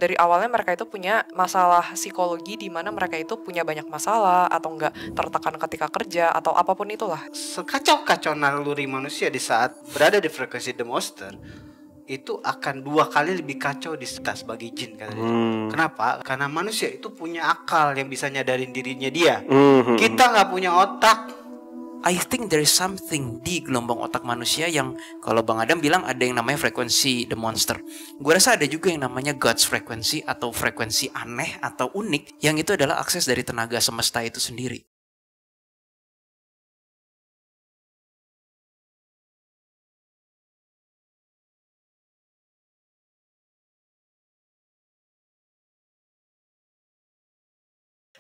dari awalnya mereka itu punya masalah psikologi di mana mereka itu punya banyak masalah atau enggak tertekan ketika kerja atau apapun itulah. Sekacau-kacau naluri manusia di saat berada di frekuensi The Monster itu akan 2 kali lebih kacau di setas bagi jin katanya. Kenapa? Karena manusia itu punya akal yang bisa nyadarin dirinya dia. Kita nggak punya otak. I think there is something di gelombang otak manusia yang kalau Bang Adam bilang ada yang namanya frekuensi the monster. Gue rasa ada juga yang namanya God's frekuensi atau frekuensi aneh atau unik yang itu adalah akses dari tenaga semesta itu sendiri.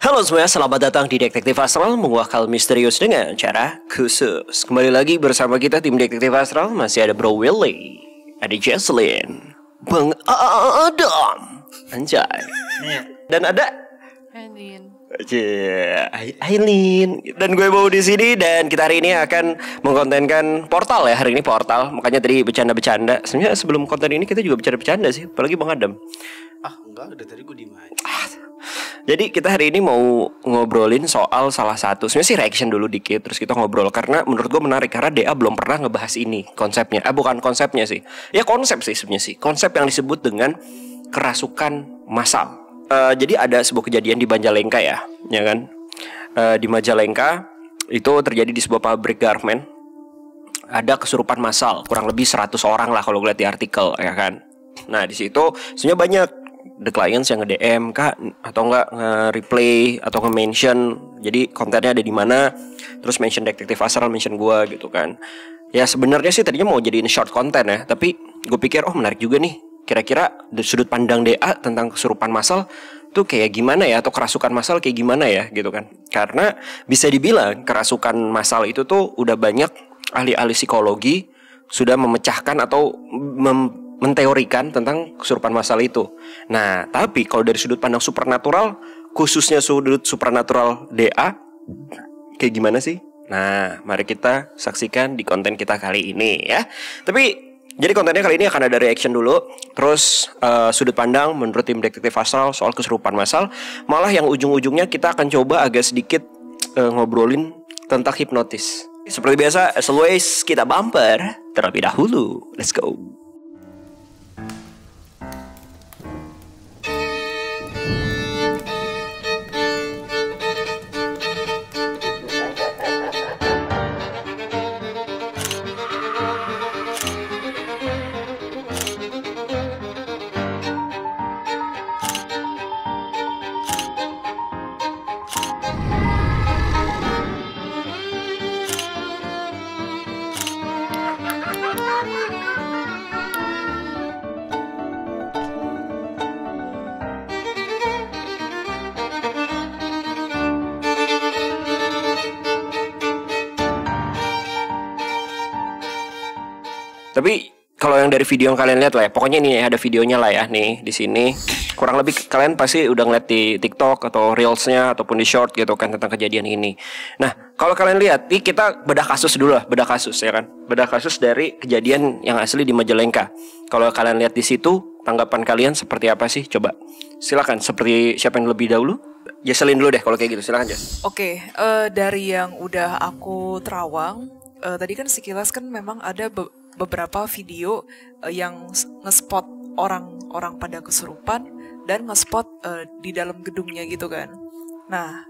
Halo semuanya, selamat datang di Detektif Astral menguak hal misterius dengan cara khusus. Kembali lagi bersama kita tim Detektif Astral. Masih ada Bro Willy, ada Jesslyn, Bang Adam, Anjay, dan ada Aileen. Dan gue bawa di sini dan kita hari ini akan mengkontenkan portal ya. Hari ini portal, makanya tadi bercanda-bercanda. Sebenarnya sebelum konten ini kita juga bercanda-bercanda sih, apalagi Bang Adam. Enggak, udah tadi gue diem aja. Jadi kita hari ini mau ngobrolin soal salah satu, sebenarnya sih reaction dulu dikit, terus kita ngobrol karena menurut gue menarik karena DA belum pernah ngebahas ini konsepnya. Bukan konsepnya sih, ya konsep sih sebenarnya sih, konsep yang disebut dengan kerasukan massal. Jadi ada sebuah kejadian di Majalengka ya kan? Di Majalengka itu terjadi di sebuah pabrik garment. Ada kesurupan massal, kurang lebih 100 orang lah kalau lihat di artikel ya kan. Nah di situ sebenarnya banyak the clients yang nge-DM Kak atau enggak nge-replay atau nge-mention. Jadi kontennya ada di mana, terus mention Detektif Astral, mention gua gitu kan. Ya sebenarnya sih tadinya mau jadiin short konten ya, tapi gue pikir menarik juga nih. Kira-kira dari sudut pandang DA tentang kesurupan massal tuh kayak gimana ya, atau kerasukan massal kayak gimana ya gitu kan. Karena bisa dibilang kerasukan massal itu tuh udah banyak ahli-ahli psikologi sudah memecahkan atau menteorikan tentang kesurupan massal itu. Nah, tapi kalau dari sudut pandang supernatural, khususnya sudut supernatural DA, kayak gimana sih? Nah, mari kita saksikan di konten kita kali ini ya. Tapi jadi kontennya kali ini akan ada reaction dulu, terus sudut pandang menurut tim Detektif Astral soal kesurupan massal. Malah yang ujung-ujungnya kita akan coba agak sedikit ngobrolin tentang hipnotis. Seperti biasa, as always kita bumper terlebih dahulu. Let's go. Tapi kalau yang dari video yang kalian lihat lah ya, pokoknya ini ada videonya lah ya nih di sini. Kurang lebih kalian pasti udah ngeliat di TikTok atau Reels-nya ataupun di short gitu kan tentang kejadian ini. Nah, kalau kalian lihat, nih kita bedah kasus dulu lah, bedah kasus ya kan. Bedah kasus dari kejadian yang asli di Majalengka. Kalau kalian lihat di situ, tanggapan kalian seperti apa sih? Coba silakan, seperti siapa yang lebih dahulu? Jesselyn dulu deh kalau kayak gitu, silakan Jess. Oke, dari yang udah aku terawang, tadi kan sekilas kan memang ada beberapa video yang nge-spot orang-orang pada kesurupan dan nge-spot di dalam gedungnya gitu kan. Nah,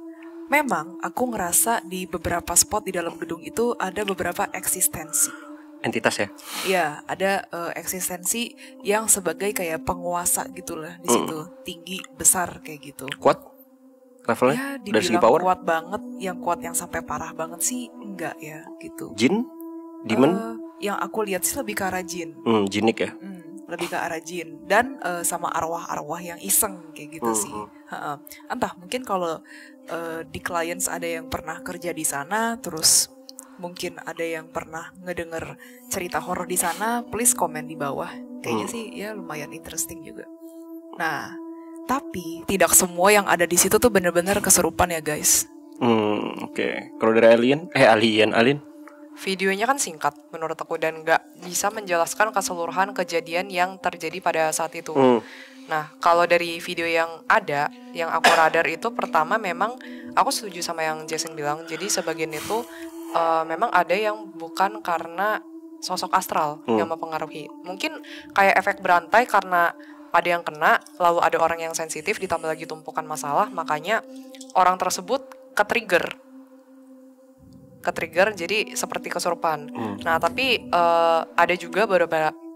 memang aku ngerasa di beberapa spot di dalam gedung itu ada beberapa eksistensi. Entitas ya? Iya, ada eksistensi yang sebagai kayak penguasa gitulah di situ, tinggi, besar kayak gitu. Kuat levelnya? Ya, dari segi dibilang power? kuat banget, yang kuat yang sampai parah banget sih enggak ya gitu. Jin? Demon? Yang aku lihat sih lebih ke arah jin. Jinik ya? Lebih ke arah jin dan sama arwah-arwah yang iseng kayak gitu sih. Entah mungkin kalau di clients ada yang pernah kerja di sana, terus mungkin ada yang pernah ngedenger cerita horor di sana, please komen di bawah. Kayaknya sih ya lumayan interesting juga. Nah, tapi tidak semua yang ada di situ tuh bener-bener keserupan ya guys. Oke. Kalau dari Alien? videonya kan singkat menurut aku dan nggak bisa menjelaskan keseluruhan kejadian yang terjadi pada saat itu. Nah, kalau dari video yang ada, yang aku radar itu pertama memang aku setuju sama yang Jason bilang. Jadi sebagian itu memang ada yang bukan karena sosok astral yang mempengaruhi. Mungkin kayak efek berantai karena ada yang kena, lalu ada orang yang sensitif ditambah lagi tumpukan masalah, makanya orang tersebut ke-trigger jadi seperti kesurupan. Nah, tapi ada juga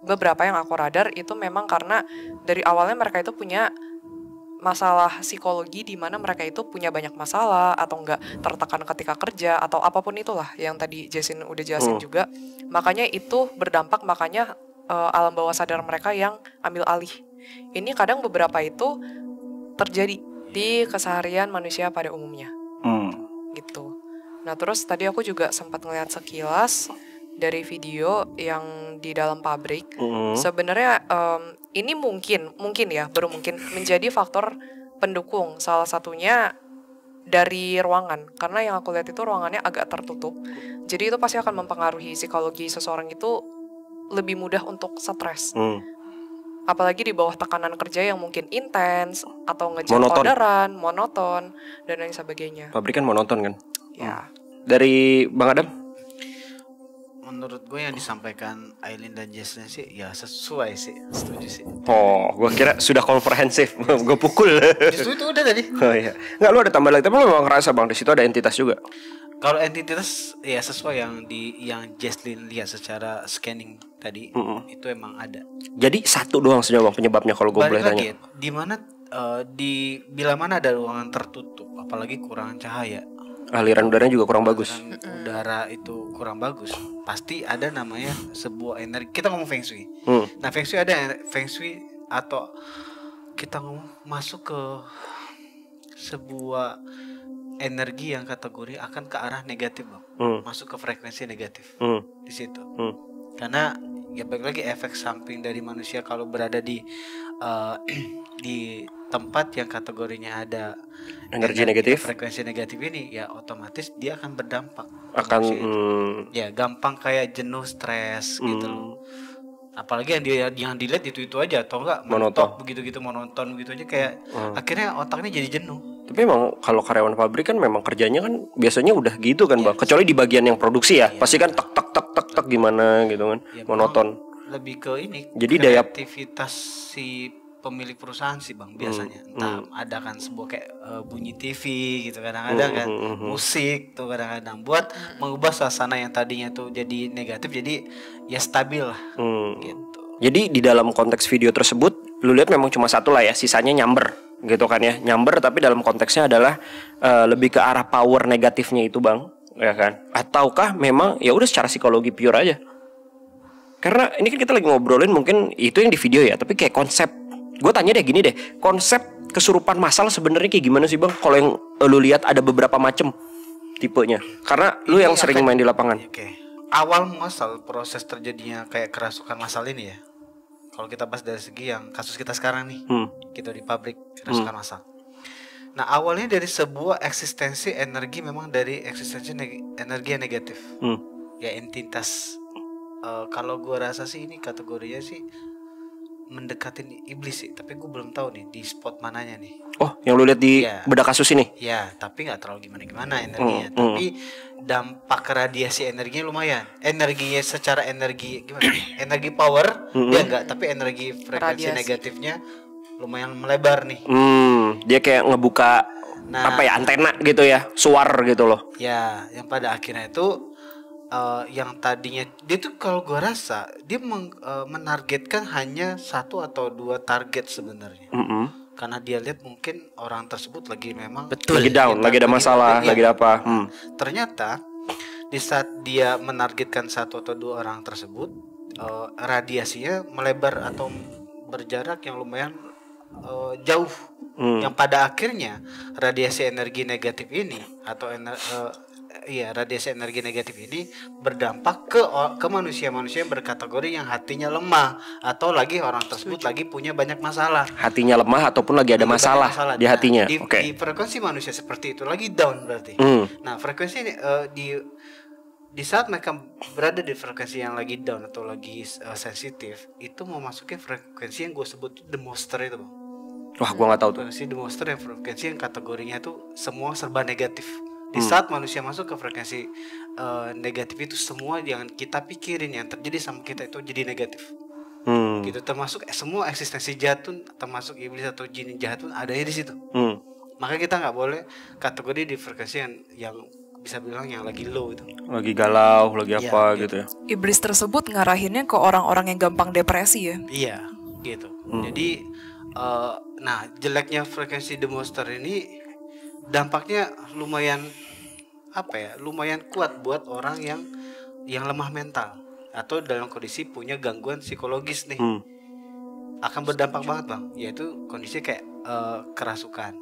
beberapa yang aku radar itu memang karena dari awalnya mereka itu punya masalah psikologi di mana mereka itu punya banyak masalah atau enggak tertekan ketika kerja atau apapun itulah yang tadi Jason udah jelasin juga. Makanya itu berdampak, makanya alam bawah sadar mereka yang ambil alih. Ini kadang beberapa itu terjadi di keseharian manusia pada umumnya. Gitu. Nah, terus tadi aku juga sempat ngeliat sekilas dari video yang di dalam pabrik. Sebenarnya ini mungkin ya, baru mungkin menjadi faktor pendukung. Salah satunya dari ruangan, karena yang aku lihat itu ruangannya agak tertutup. Jadi itu pasti akan mempengaruhi psikologi seseorang itu lebih mudah untuk stres. Apalagi di bawah tekanan kerja yang mungkin intens atau ngejar orderan, monoton dan lain sebagainya. Pabrik kan monoton kan? Ya. Dari Bang Adam? Menurut gue yang disampaikan Aileen dan Jason sih ya sesuai sih, setuju sih. Oh, gue kira sudah komprehensif. Gue pukul. Justru itu udah tadi. Oh iya. Nggak, lu ada tambah lagi, tapi lu memang ngerasa Bang di situ ada entitas juga. Kalau entitas ya sesuai yang Jaslyn lihat secara scanning tadi, itu emang ada. Jadi satu doang sebenarnya Bang penyebabnya kalau gue boleh tanya. Di mana bila mana ada ruangan tertutup, apalagi kurang cahaya, aliran udaranya juga kurang bagus. Udara itu kurang bagus. Pasti ada namanya sebuah energi. Kita ngomong Feng Shui. Nah, Feng Shui ada Feng Shui atau kita ngomong masuk ke sebuah energi yang kategori akan ke arah negatif, Bang. Masuk ke frekuensi negatif. Di situ. Karena ya balik lagi efek samping dari manusia kalau berada di tempat yang kategorinya ada energi negatif, frekuensi negatif ini, ya otomatis dia akan berdampak ya gampang kayak jenuh, stres gitu loh. Apalagi yang dilihat itu aja atau enggak monoton begitu aja kayak akhirnya otaknya jadi jenuh. Tapi emang kalau karyawan pabrik kan memang kerjanya kan biasanya udah gitu kan, Bang. Kecuali di bagian yang produksi ya. Pasti kan tek gimana gitu kan. Ya, monoton. Lebih ke ini. Jadi daya aktivitas si pemilik perusahaan sih, Bang, biasanya. Entah ada kan sebuah kayak bunyi TV gitu kadang-kadang kan, musik tuh kadang-kadang buat mengubah suasana yang tadinya tuh jadi negatif jadi ya stabil lah gitu. Jadi di dalam konteks video tersebut lu lihat memang cuma satu lah ya, sisanya nyamber gitu kan ya. Nyamber tapi dalam konteksnya adalah lebih ke arah power negatifnya itu, Bang, ya kan? Ataukah memang ya udah secara psikologi pure aja? Karena ini kan kita lagi ngobrolin mungkin itu yang di video ya, tapi kayak konsep. Gue tanya deh gini deh, konsep kesurupan massal sebenarnya kayak gimana sih, Bang? Kalau yang lu lihat ada beberapa macam tipenya. Karena lu yang sering main di lapangan. Oke. Awal massal, proses terjadinya kayak kerasukan massal ini ya. Kalau kita bahas dari segi yang kasus kita sekarang nih, kita di pabrik kerasukan massal. Nah, awalnya dari sebuah eksistensi energi, memang dari eksistensi energi yang negatif. Ya entitas. Kalau gue rasa sih ini kategorinya sih mendekatin iblis sih, tapi gue belum tahu nih di spot mananya nih. Oh, yang lu lihat di bedah kasus ini? Ya, tapi nggak terlalu gimana energinya. Tapi dampak radiasi energinya lumayan. Energinya secara energi gimana? Energi power dia enggak, tapi energi frekuensi negatifnya lumayan melebar nih. Dia kayak ngebuka antena gitu ya, suar gitu loh. Ya, yang pada akhirnya itu yang tadinya dia tuh kalau gue rasa dia menargetkan hanya 1 atau 2 target sebenarnya. Karena dia lihat mungkin orang tersebut lagi memang lagi down, lagi ada masalah, lagi apa. Ternyata di saat dia menargetkan 1 atau 2 orang tersebut, radiasinya melebar atau berjarak yang lumayan jauh. Yang pada akhirnya radiasi energi negatif ini atau radiasi energi negatif ini berdampak ke manusia-manusia yang berkategori yang hatinya lemah atau lagi orang tersebut lagi punya banyak masalah. Hatinya lemah ataupun lagi ada masalah di hatinya. Di frekuensi manusia seperti itu lagi down berarti. Nah, frekuensi ini, di saat mereka berada di frekuensi yang lagi down atau lagi sensitif, itu mau masukin frekuensi yang gue sebut the monster itu bang. Wah, gue nggak tahu tuh. Frekuensi the monster yang frekuensi yang kategorinya tuh semua serba negatif. Di saat manusia masuk ke frekuensi negatif itu, semua yang kita pikirin yang terjadi sama kita itu jadi negatif. Gitu, termasuk semua eksistensi jahat pun, termasuk iblis atau jin jahat pun adanya di situ. Maka kita nggak boleh kategori di frekuensi yang bisa bilang yang lagi low itu. Lagi galau, lagi apa gitu ya. Iblis tersebut ngarahinnya ke orang-orang yang gampang depresi ya. Iya, gitu. Jadi nah, jeleknya frekuensi the monster ini dampaknya lumayan lumayan kuat buat orang yang lemah mental atau dalam kondisi punya gangguan psikologis nih. Akan berdampak banget bang, yaitu kondisi kayak kerasukan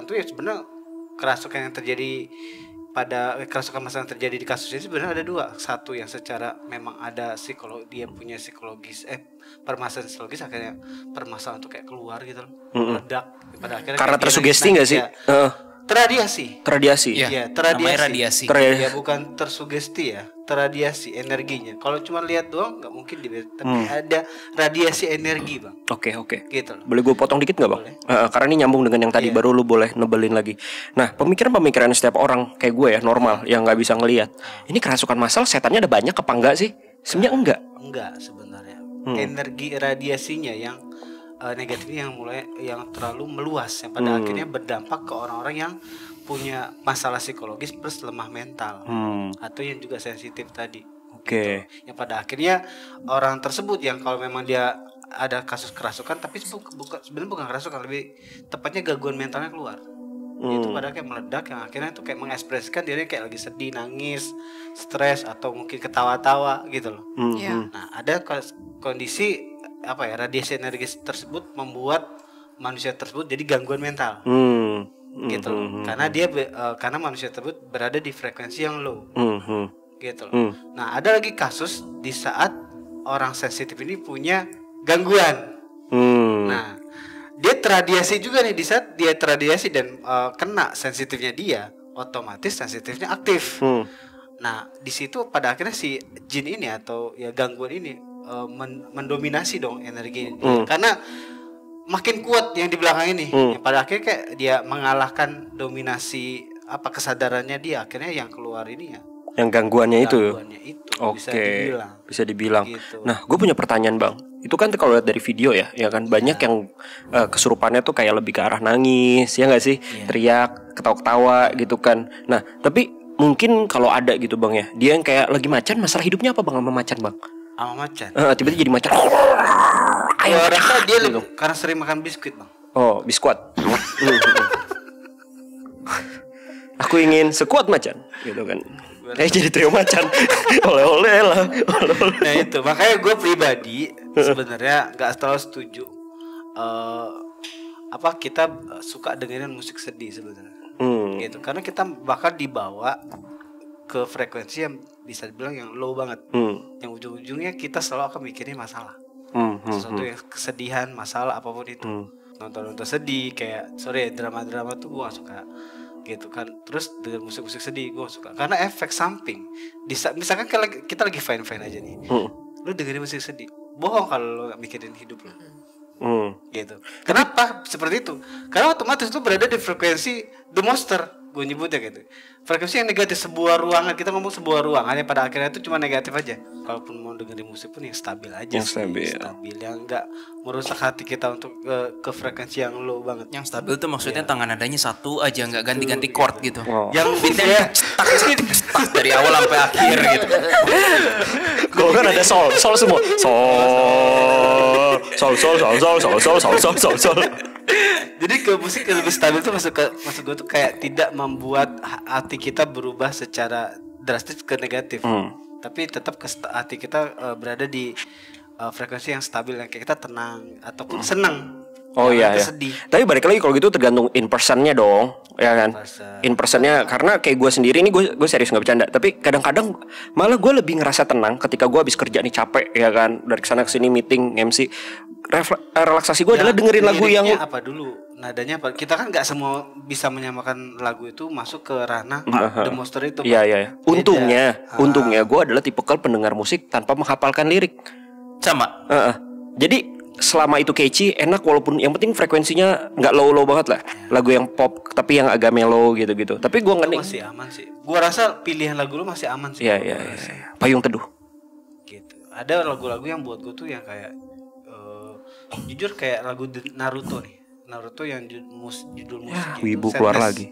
tuh ya sebenarnya kerasukan yang terjadi kerasukan masalah yang terjadi di kasus ini sebenarnya ada dua. Satu yang secara memang ada dia punya psikologis permasalahan psikologis, akhirnya permasalahan tuh kayak keluar gitu loh, meledak pada akhirnya karena tersugesti nggak sih? Terradiasi. Iya, terradiasi. namanya radiasi. Ya bukan tersugesti ya, terradiasi energinya. Kalau cuma lihat doang nggak mungkin tapi ada radiasi energi bang. Oke. Gitu loh. Boleh gue potong dikit nggak bang? Karena ini nyambung dengan yang tadi, baru lu boleh nebelin lagi. Nah, pemikiran setiap orang kayak gue ya, normal, yang nggak bisa ngelihat. Ini kerasukan massal setannya ada banyak apa enggak sih? Sebenarnya enggak. Enggak sebenarnya. Energi radiasinya yang negatifnya yang terlalu meluas, yang pada akhirnya berdampak ke orang-orang yang punya masalah psikologis plus lemah mental atau yang juga sensitif tadi. Oke. Gitu. Yang pada akhirnya orang tersebut yang kalau memang dia ada kasus kerasukan, tapi sebenarnya bukan kerasukan, lebih tepatnya gangguan mentalnya keluar. Itu pada kayak meledak, yang akhirnya itu kayak mengekspresikan dirinya kayak lagi sedih, nangis, stres, atau mungkin ketawa-tawa gitu loh. Nah, ada kondisi radiasi energi tersebut membuat manusia tersebut jadi gangguan mental. Gitu loh. Karena manusia tersebut berada di frekuensi yang low. Gitu loh. Nah, ada lagi kasus di saat orang sensitif ini punya gangguan. Nah, dia terradiasi juga nih. Di saat dia terradiasi dan kena sensitifnya dia, otomatis sensitifnya aktif. Nah, di situ pada akhirnya si jin ini atau ya gangguan ini mendominasi dong energi ini. Karena makin kuat yang di belakang ini. Ya, pada akhirnya kayak dia mengalahkan dominasi kesadarannya dia, akhirnya yang keluar ini ya yang gangguannya itu. Oke. Bisa dibilang. Gitu. Nah, gue punya pertanyaan bang. Itu kan kalau lihat dari video ya kan banyak yang kesurupannya tuh kayak lebih ke arah nangis, ya nggak sih? Teriak, ketawa-ketawa gitu kan. Nah, tapi mungkin kalau ada gitu bang ya, dia yang kayak lagi macan, masalah hidupnya apa bang sama macan bang? Sama macan. Tiba-tiba jadi macan. Ayo, rasa dia karena sering makan biskuit bang. Oh, biskuit. Aku ingin sekuat macan, gitu kan. Jadi trio macan. Oleh-oleh lah. Nah itu makanya gue pribadi sebenarnya nggak terlalu setuju. Kita suka dengerin musik sedih sebenarnya. Gitu, karena kita bakal dibawa ke frekuensi yang bisa dibilang yang low banget. Yang ujung-ujungnya kita selalu akan mikirin masalah. Sesuatu yang kesedihan, masalah apapun itu. Nonton sedih kayak drama-drama tuh gue gak suka. Gitu kan. Terus dengan musik-musik sedih gue suka. Karena efek samping. Misalkan kita lagi fine-fine aja nih. Lu dengerin musik sedih. Bohong kalau lu gak mikirin hidup lu. Gitu. Kenapa seperti itu? Karena otomatis itu berada di frekuensi the monster. Gue nyebutnya gitu. Frekuensi yang negatif, sebuah ruangan, kita ngomong sebuah ruangan yang pada akhirnya itu cuma negatif aja. Kalaupun mau dengerin musik pun yang stabil aja. Yang stabil, yang enggak merusak hati kita untuk ke frekuensi yang low banget. Yang stabil tuh maksudnya tangan nadanya satu aja, nggak ganti-ganti chord gitu. Yang beatnya cetak dari awal sampai akhir gitu. Kalau kan ada sol semua. Sol. Jadi ke musik yang lebih stabil tuh maksud gue tuh kayak tidak membuat hati kita berubah secara drastis ke negatif. Tapi tetap hati kita berada di frekuensi yang stabil, yang kayak kita tenang ataupun senang. Oh iya. Sedih. Tapi balik lagi kalau gitu tergantung in personnya dong, ya kan? In personnya, karena kayak gue sendiri ini gue serius nggak bercanda. Tapi kadang-kadang malah gue lebih ngerasa tenang ketika gue habis kerja nih capek, ya kan? Dari kesana kesini meeting MC, relaksasi gue adalah dengerin lagu yang liriknya apa dulu, nadanya apa. Kita kan nggak semua bisa menyamakan lagu itu masuk ke ranah The Monster itu. Iya. Untungnya gue adalah tipikal pendengar musik tanpa menghafalkan lirik. Sama. Jadi selama itu catchy, enak, walaupun yang penting frekuensinya nggak low banget lah. Lagu yang pop tapi yang agak mellow gitu. Tapi gue nggak masih aman sih. Gue rasa pilihan lagu lu masih aman sih. Iya. Payung Teduh. Gitu. Ada lagu-lagu yang buat gue tuh yang kayak jujur kayak lagu Naruto nih. Naruto yang judul musiknya Wibu keluar lagi.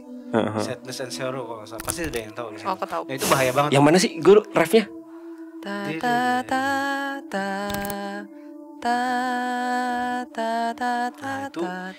Sadness and Sorrow kalau nggak salah. Pasti ada yang tahu. Oh, aku tahu. Nah, itu bahaya banget. Yang mana sih? Gue refnya. Ta ta ta ta ta ta ta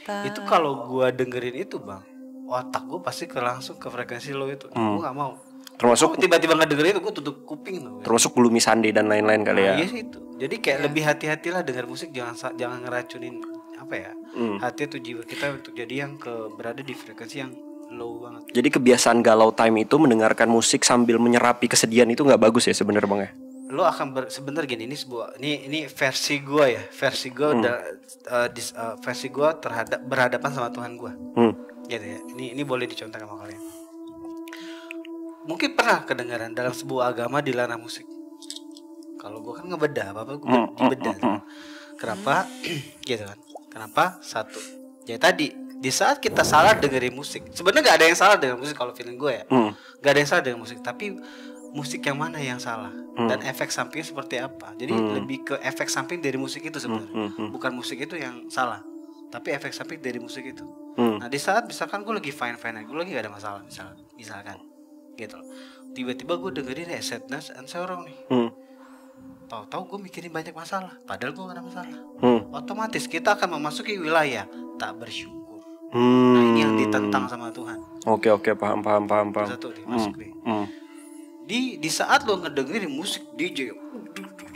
ta. Itu kalau gua dengerin itu bang, otak gua pasti langsung ke frekuensi lo itu. Gua nggak mau. Termasuk tiba-tiba nggak dengerin itu gua tutup kuping loh. Termasuk Gloomy Sunday dan lain-lain kali ya. Iya sih itu. Jadi kayak lebih hati-hatilah denger musik, jangan ngeracunin apa ya. Hati atau jiwa kita untuk jadi yang berada di frekuensi yang low banget. Jadi kebiasaan galau time itu mendengarkan musik sambil menyerapi kesedihan itu nggak bagus ya sebenarnya bang ya. Lo akan sebentar gini, ini versi gua ya, versi gua versi gua berhadapan sama Tuhan gua. Gitu ya. Ini boleh dicontohkan sama kalian. Mungkin pernah kedengaran dalam sebuah agama dilarang musik. Kalau gua kan ngebedah, apa gua dibedah. Kenapa? Gitu kan. Kenapa? Satu. Jadi tadi di saat kita salah dengerin musik, sebenarnya nggak ada yang salah dengan musik kalau feeling gue ya. Nggak ada yang salah dengan musik, tapi musik yang mana yang salah dan efek sampingnya seperti apa. Jadi lebih ke efek samping dari musik itu sebenarnya. Bukan musik itu yang salah, tapi efek samping dari musik itu. Nah di saat misalkan gue lagi fine aja, gue lagi gak ada masalah misalkan gitu. Tiba-tiba gue dengerin Sadness and Sorrow nih. Tahu-tahu gue mikirin banyak masalah, padahal gue gak ada masalah. Otomatis kita akan memasuki wilayah tak bersyukur. Nah ini yang ditentang sama Tuhan. Oke, paham. Satu nih, masuk nih. Di saat lo ngedengerin musik DJ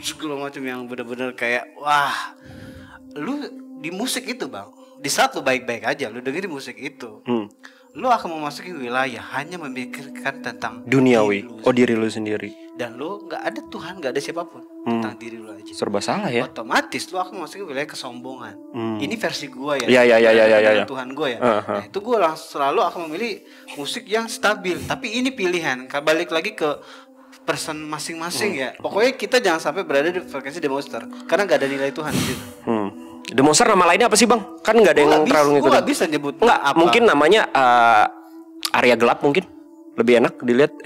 segala macam yang benar-benar kayak wah, lu di musik itu bang, di saat lo baik-baik aja lo dengerin musik itu, lo akan memasuki wilayah hanya memikirkan tentang duniawi, diri lu sendiri, dan lo nggak ada Tuhan, nggak ada siapapun tentang diri lo aja. Serba salah ya. Otomatis lo akan memasuki wilayah kesombongan. Ini versi gua ya. Iya. Tuhan gua ya. Nah, itu gua selalu akan memilih musik yang stabil. Tapi ini pilihan. Balik lagi ke person masing-masing ya. Pokoknya kita jangan sampai berada di frekuensi The Monster, karena nggak ada nilai Tuhan di situ. The Monster nama lainnya apa sih bang? Kan nggak ada yang terlalu ngikutin. Gua nggak bisa nyebut. Nggak, mungkin namanya area gelap mungkin. Lebih enak dilihat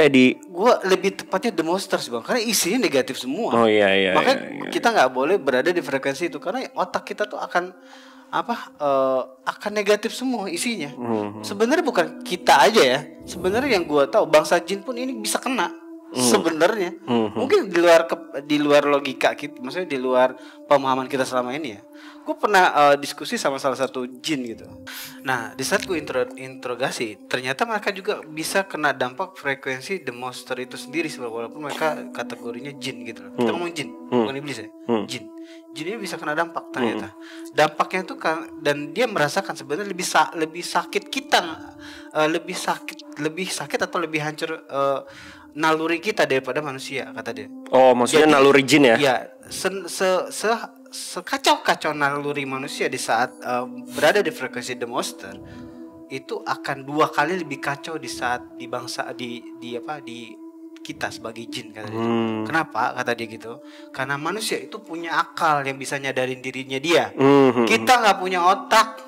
Gua lebih tepatnya The Monster sih bang, karena isinya negatif semua. Oh iya. Makanya kita nggak boleh berada di frekuensi itu, karena otak kita tuh akan akan negatif semua isinya. Sebenarnya bukan kita aja ya. Sebenarnya yang gua tahu bangsa jin pun ini bisa kena. Sebenarnya mungkin di luar logika kita, maksudnya di luar pemahaman kita selama ini ya. Gue pernah diskusi sama salah satu jin gitu. Nah di saat gue interogasi, ternyata mereka juga bisa kena dampak frekuensi The Monster itu sendiri, walaupun mereka kategorinya jin gitu. Kita ngomong jin, bukan iblis ya. Jin ini bisa kena dampak ternyata. Dampaknya itu kan, dan dia merasakan sebenarnya lebih sakit kita, lebih sakit atau lebih hancur naluri kita daripada manusia, kata dia. Oh, maksudnya jadi, naluri jin ya? Iya, sekacau-kacau naluri manusia di saat berada di frekuensi The Monster itu akan 2 kali lebih kacau di saat di kita sebagai jin, kata dia. Kenapa kata dia gitu? Karena manusia itu punya akal yang bisa nyadarin dirinya dia. Kita nggak punya otak.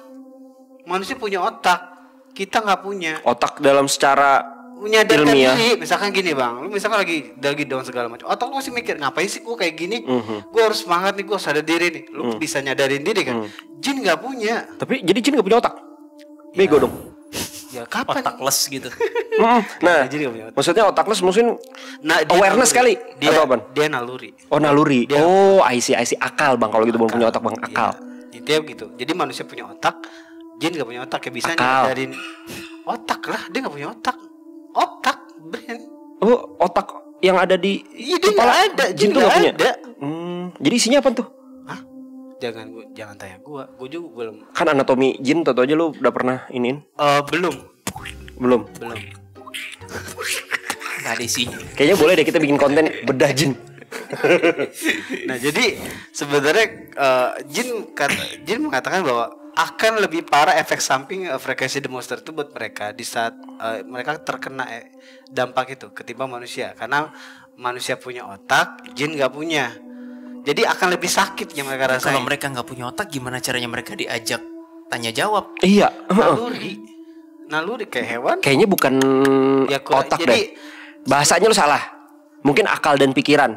Manusia punya otak, kita nggak punya otak dalam secara menyadarkan diri. Misalkan gini bang, lu misalkan lagi down segala macam, otak lu masih mikir ngapain sih gue kayak gini, gue harus semangat nih, gue sadar diri nih. Lu bisa nyadarin diri kan. Jin nggak punya. Tapi jadi jin nggak punya otak, bego dong. Ya kapan? Otakless gitu. Nah, maksudnya otakless mungkin awareness kali atau apa? Dia naluri. Oh naluri. I see akal bang, kalau gitu belum punya otak bang, akal. Dia gitu. Jadi manusia punya otak, jin nggak punya otak, ya bisa nyadarin otak lah. Dia nggak punya otak. Otak, brain. Oh, otak yang ada di kepala ada, jin nggak punya. Jadi isinya apa tuh? Hah? Jangan tanya gue juga belum. Kan anatomi jin tentu aja lu udah pernah iniin? Belum. Nggak ada isinya. Kayaknya boleh deh kita bikin konten bedah jin. Nah jadi sebenarnya Jin mengatakan bahwa akan lebih parah efek samping frekuensi The Monster itu buat mereka di saat mereka terkena dampak itu ketimbang manusia, karena manusia punya otak, jin nggak punya. Jadi akan lebih sakit yang mereka rasain. Kalau mereka nggak punya otak, gimana caranya mereka diajak tanya jawab? Iya. Naluri kayak hewan. Kayaknya bukan Ya, otak jadi, deh. Bahasanya lu salah. Mungkin akal dan pikiran.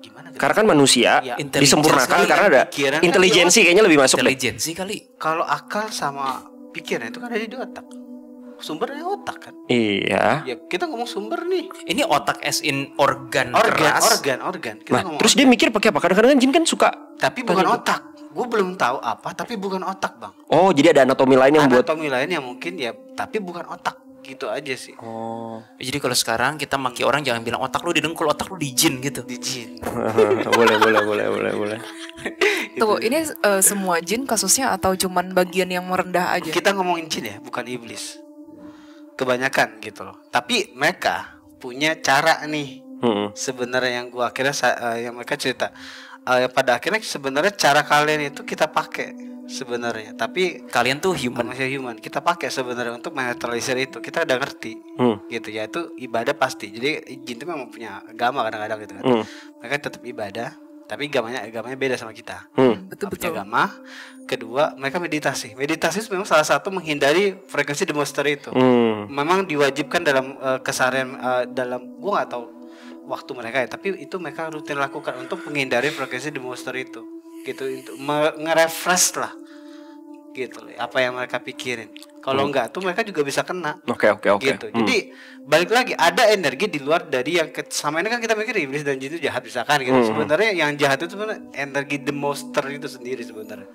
Gimana? Karena kan manusia Ya, disempurnakan intelijensi karena ada pikiran kan intelijensi kayaknya lebih masuk deh. Intelijensi kali. Kalau akal sama pikiran itu kan ada di otak. Sumbernya otak kan. Iya. Ya kita ngomong sumber nih. Ini otak as in organ keras. Organ. Kita Nah, ngomong terus otak. dia mikir pakai apa? Kadang-kadang kan jin kan suka. Tapi bukan otak. Gue belum tahu apa, tapi bukan otak, Bang. Oh, jadi ada anatomi lain yang buat. Anatomi lain yang mungkin ya, tapi bukan otak. Gitu aja sih. Oh. Jadi kalau sekarang kita maki orang jangan bilang otak lu didengkul, otak lu di jin gitu. Di jin. boleh. Tuh, ini semua jin kasusnya atau cuman bagian yang merendah aja? Kita ngomongin jin ya, bukan iblis. Kebanyakan gitu loh. Tapi mereka punya cara nih. Sebenarnya yang gua akhirnya yang mereka cerita pada akhirnya sebenarnya cara kalian itu kita pakai sebenarnya. Tapi Kalian tuh human. manusia human kita pakai sebenarnya untuk menetralisir itu. Kita udah ngerti gitu ya, itu ibadah pasti. Jadi jin itu memang punya agama kadang-kadang gitu kan. Mereka tetap ibadah, tapi agamanya beda sama kita. Betul. Agama. Kedua, mereka meditasi. Meditasi itu memang salah satu menghindari frekuensi The Monster itu. Memang diwajibkan dalam keseharian dalam gua nggak tahu waktu mereka ya, tapi itu mereka rutin lakukan untuk menghindari frekuensi The Monster itu. Gitu, untuk nge-refresh lah gitu apa yang mereka pikirin. Kalau enggak tuh mereka juga bisa kena. Oke. Gitu. Jadi balik lagi ada energi di luar dari yang sama ini kan kita mikir iblis dan jin itu jahat misalkan gitu. Sebenarnya yang jahat itu sebenarnya energi The Monster itu sendiri sebenarnya.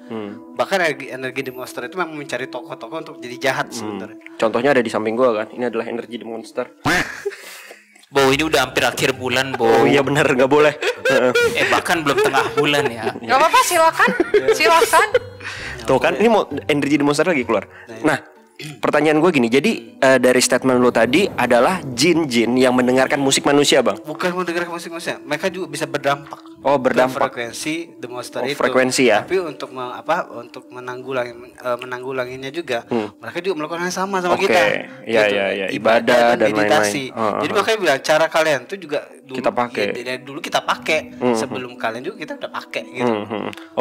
Bahkan energi The Monster itu memang mencari tokoh-tokoh untuk jadi jahat sebenarnya. Contohnya ada di samping gua kan. Ini adalah energi The Monster. Bo, ini udah hampir akhir bulan, Bo. Oh iya benar, nggak boleh. Bahkan belum tengah bulan ya. Gak apa-apa, silakan. Tuh kan ini mau energi The Monster lagi keluar. Nah, pertanyaan gue gini. Jadi dari statement lo tadi adalah jin-jin yang mendengarkan musik manusia, Bang. Bukan mendengar musik manusia, mereka juga bisa berdampak. Oh, berdampak. Ke frekuensi The Monster itu. Frekuensi ya. Tapi untuk untuk menanggulanginya juga, mereka juga melakukan hal yang sama sama Oke. kita. Iya. Ibadah dan meditasi. lain-lain. Jadi makanya bilang cara kalian tuh juga dulu, Kita pakai. dari dulu kita pakai. Sebelum kalian juga kita udah pakai gitu.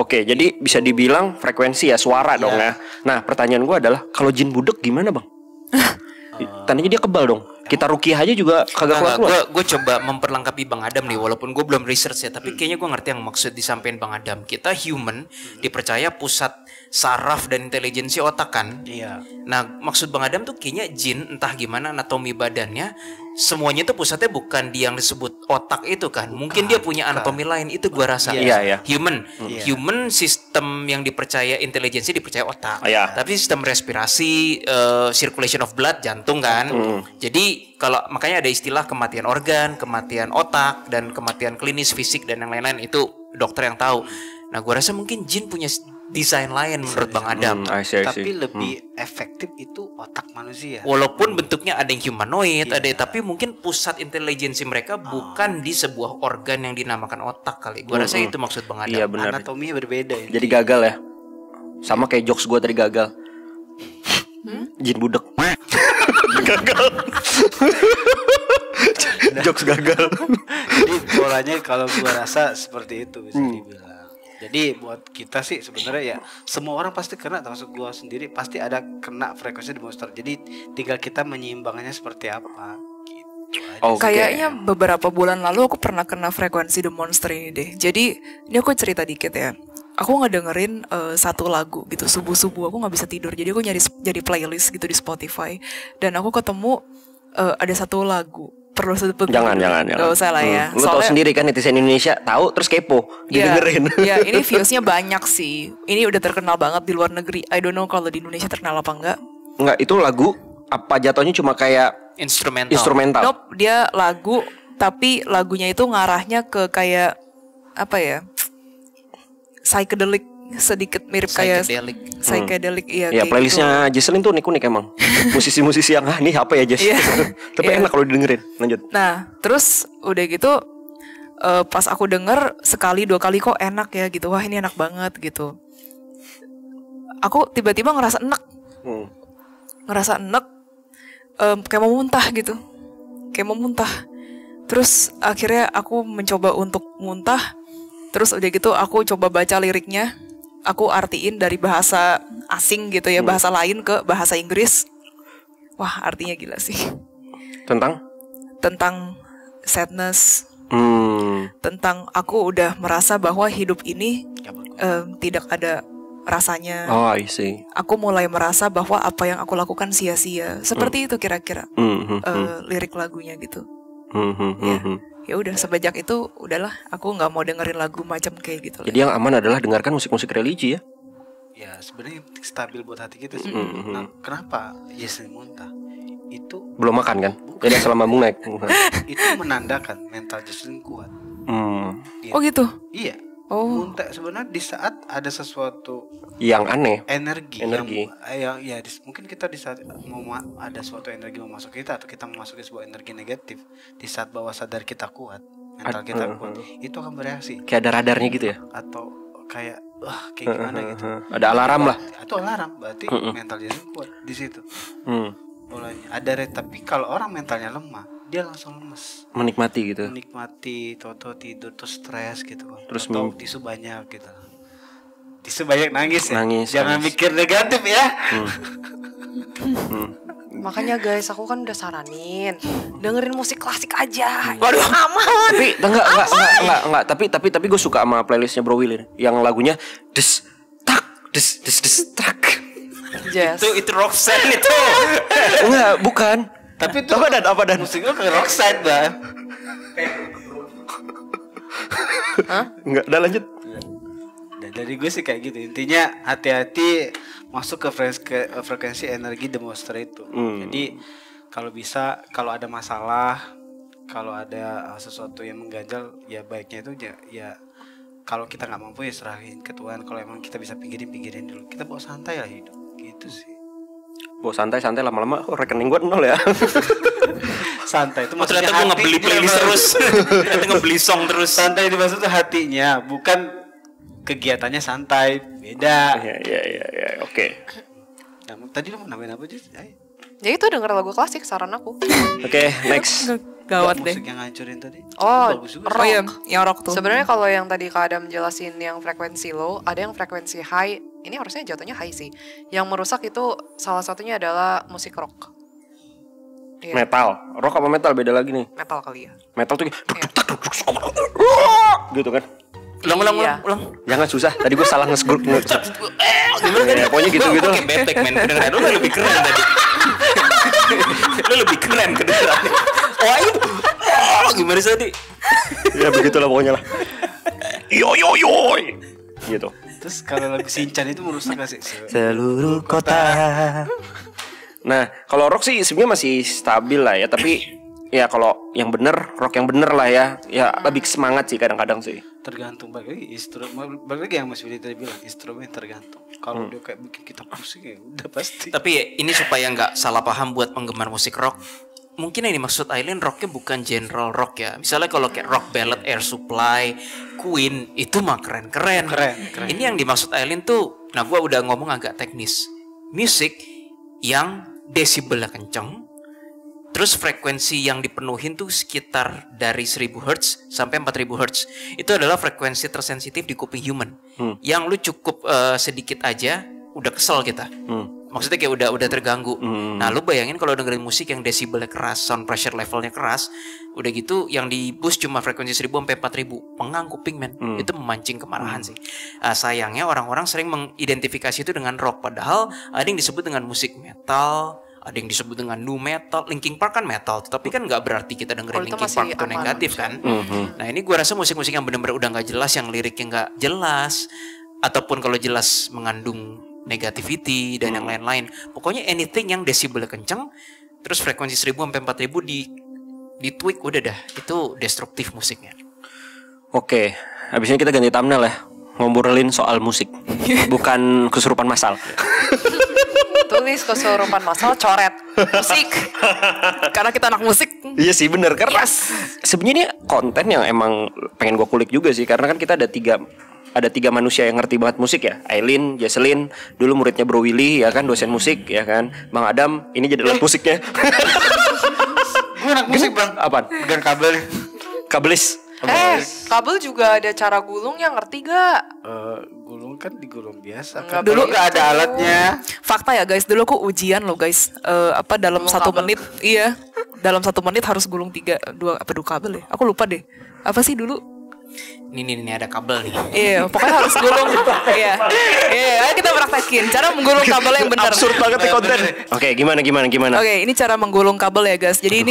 Oke, jadi bisa dibilang frekuensi ya, suara dong ya. Nah, pertanyaan gue adalah kalau jin budek gimana, Bang? Tandanya dia kebal dong. Kita rukiah aja juga kagak keluar. Gue coba memperlengkapi Bang Adam nih, walaupun gue belum research ya, tapi kayaknya gue ngerti yang maksud disampaikan Bang Adam. Kita human dipercaya pusat saraf dan intelijensi otak kan. Iya. Nah, maksud Bang Adam tuh kayaknya jin entah gimana anatomi badannya semuanya itu pusatnya bukan di yang disebut otak itu kan. Mungkin dia punya anatomi lain, itu gua rasa. Iya. Human sistem yang dipercaya intelijensi dipercaya otak. Iya. Tapi sistem respirasi, circulation of blood jantung kan. Jadi kalau makanya ada istilah kematian organ, kematian otak dan kematian klinis fisik dan yang lain-lain itu dokter yang tahu. Nah, gua rasa mungkin jin punya desain lain menurut Bang Adam. I see. Tapi lebih efektif itu otak manusia. Walaupun bentuknya ada yang humanoid, tapi mungkin pusat intelijensi mereka bukan di sebuah organ yang dinamakan otak kali. Gua rasa itu maksud Bang Adam. Iya benar. Anatominya berbeda ya. Jadi gagal ya. Sama kayak jokes gue tadi gagal. Jin budek. Gagal. Jokes gagal. Jadi polanya kalau gua rasa seperti itu bisa dibilang. Jadi buat kita sih sebenarnya ya semua orang pasti kena, termasuk gua sendiri pasti ada kena frekuensi The Monster. Jadi tinggal kita menyeimbangkannya seperti apa gitu aja. Oke. Kayaknya beberapa bulan lalu aku pernah kena frekuensi The Monster ini deh. Jadi ini aku cerita dikit ya. Aku ngedengerin satu lagu gitu subuh-subuh, aku nggak bisa tidur. Jadi aku jadi playlist gitu di Spotify. Dan aku ketemu ada satu lagu. Perlu sebut Jangan. Gak usah lah ya. Lu tahu sendiri kan netizen Indonesia tahu terus kepo didengerin. Iya, ini viewsnya banyak sih. Ini udah terkenal banget di luar negeri. I don't know kalau di Indonesia terkenal apa enggak. Enggak, itu lagu apa jatuhnya cuma kayak instrumental. Nope, dia lagu tapi lagunya itu ngarahnya ke kayak apa ya? Psychedelic, sedikit mirip kayak psychedelic iya ya, kayak playlistnya gitu. Jesselyn tuh unik-unik emang. Musisi-musisi yang nih apa ya Jess. Iya. Tapi enak kalau didengerin. Lanjut. Nah, terus udah gitu pas aku denger sekali 2 kali kok enak ya gitu, wah ini enak banget gitu, aku tiba-tiba ngerasa enek, kayak mau muntah gitu, kayak mau muntah. Terus akhirnya aku mencoba untuk muntah. Terus udah gitu aku coba baca liriknya, aku artiin dari bahasa asing gitu ya, bahasa lain ke bahasa Inggris. Wah, artinya gila sih. Tentang sadness. Tentang aku udah merasa bahwa hidup ini tidak ada rasanya. Oh, I see. Aku mulai merasa bahwa apa yang aku lakukan sia-sia. Seperti itu kira-kira lirik lagunya gitu. Ya udah, semenjak itu udahlah, aku nggak mau dengerin lagu macam kayak gitu. Jadi yang aman adalah dengarkan musik-musik religi ya. Ya sebenarnya stabil buat hati kita sih. Nah, kenapa Jason muntah? Itu Belum makan kan? Jadi asal lambung naik. itu menandakan mental Jason kuat. Oh gitu. Iya. Oh. Muntah sebenarnya di saat ada sesuatu Yang aneh. energi. Energi. Mungkin kita di saat ada suatu energi mau masuk kita, atau kita memasuki sebuah energi negatif, di saat bawah sadar kita kuat, mental kita kuat, itu akan bereaksi. Kayak ada radarnya gitu ya? Atau kayak kayak gimana gitu. Ada alarm lah. Itu alarm, berarti mental dia kuat di situ. Polanya ada tapi kalau orang mentalnya lemah, dia langsung lemes. Menikmati gitu. Menikmati, toto tidur, terus stres gitu kan. Terus atau tisu banyak gitu. Tisu banyak nangis ya. Jangan nangis. mikir negatif ya. Makanya guys, aku kan udah saranin dengerin musik klasik aja. Waduh, aman. Tapi enggak. Tapi gue suka sama playlistnya Bro Will yang lagunya des trak. Yes. Itu Roxanne itu. Enggak, bukan. Tapi itu apa dan musiknya kayak rockside Bang. Enggak, udah lanjut. Dari gue sih kayak gitu. Intinya hati-hati masuk ke frekuensi energi The Monster itu. Jadi kalau bisa, kalau ada masalah, kalau ada sesuatu yang mengganjal, ya baiknya itu ya kalau kita nggak mampu ya serahin ke Tuhan. Kalau emang kita bisa pinggirin dulu. Kita bawa santai lah hidup. Gitu sih. Bawa santai lama-lama rekening gue 0 ya. Santai itu maksudnya Ternyata gue ngebeli playlist terus. Ternyata ngebeli song terus. Santai itu maksudnya hatinya, bukan kegiatannya santai. Beda. Iya, oke. Nah, tadi lu mau nambahin apa sih? Ya itu denger lagu klasik, saran aku. Oke, next. Gawat deh. Musik yang ngancurin tadi. Oh, Bagus juga. Oh iya, yang rock tuh. Sebenarnya kalau yang tadi Kak Adam jelasin yang frekuensi low, ada yang frekuensi high. Ini harusnya jatuhnya high sih. Yang merusak itu salah satunya adalah musik rock. Iya. Metal, rock apa metal beda lagi nih. Metal kali ya. Metal tuh gitu kan. Ulang. Jangan susah. Tadi gue salah nge-scroll. Gimana Ya, pokoknya gitu-gitu lah. Oke, bepek men. Kedengeran lu lebih keren tadi. Lu lebih keren kedengerannya. Oh itu. Gimana sih tadi? Ya begitulah pokoknya lah. Yo. Gitu. Terus kalau lagu Shinchan itu merusak gak sih? Seluruh kota. Nah, kalau rock sih sebenarnya masih stabil lah ya, tapi ya kalau yang bener, rock yang bener lah ya. Ya lebih semangat sih kadang-kadang sih. Tergantung balik lagi instrumen. Balik lagi yang Mas Willy tadi bilang, instrumen tergantung. Kalau dia kayak bikin kita pusing ya udah pasti. Tapi ya, ini supaya nggak salah paham buat penggemar musik rock. Mungkin yang dimaksud Aileen rocknya bukan general rock ya. Misalnya kalau kayak rock ballad, Air Supply, Queen itu mah keren-keren. Keren. Ini yang dimaksud Aileen tuh, nah gue udah ngomong agak teknis. Musik yang desibelnya kenceng, terus frekuensi yang dipenuhin tuh sekitar dari 1000 Hz sampai 4000 Hz. Itu adalah frekuensi tersensitif di kuping human. Yang lu cukup sedikit aja udah kesel kita. Maksudnya kayak udah terganggu. Nah, lu bayangin kalau dengerin musik yang desibelnya keras, sound pressure levelnya keras, udah gitu yang di boost cuma frekuensi 1000 sampai 4000, pengang kuping men. Itu memancing kemarahan sih. Sayangnya orang-orang sering mengidentifikasi itu dengan rock, padahal ada yang disebut dengan musik metal, ada yang disebut dengan nu metal. Linkin Park kan metal, tapi kan nggak berarti kita dengerin itu Linkin masih Park itu aman. negatif kan. Nah, ini gue rasa musik-musik yang benar-benar udah nggak jelas, yang liriknya nggak jelas, ataupun kalau jelas mengandung negativity dan yang lain-lain. Pokoknya anything yang desibelnya kenceng, terus frekuensi 1000 sampai 4000 di tweak, udah dah, itu destruktif musiknya. Oke, habis ini kita ganti thumbnail ya. Ngobrolin soal musik, bukan kesurupan massal. Tulis kesurupan massal, coret musik. Karena kita anak musik. Iya sih bener karena sebenarnya ini konten yang emang pengen gue kulik juga sih karena kan kita ada tiga manusia yang ngerti banget musik ya. Aileen, Jesselyn, dulu muridnya Bro Willy ya kan, dosen musik ya kan. Bang Adam, ini jadi alat musiknya. Gue anak musik bang. Apaan? Pegang kabel. Kabelis. Kabel juga ada cara gulung yang ngerti gak? Gulung kan digulung biasa. Nggak Kan dulu begitu. nggak ada alatnya. Fakta ya guys, dulu aku ujian loh guys. Dalam Gulung 1 kabel. menit, iya. Dalam 1 menit harus gulung 2 kabel ya. Aku lupa deh. Apa sih dulu? Ini ada kabel nih. Iya, pokoknya harus gulung. Iya. Iya, ayo kita praktekin cara menggulung kabel yang benar. Absurd banget nih konten. Oke, gimana? Oke, ini cara menggulung kabel ya guys. Jadi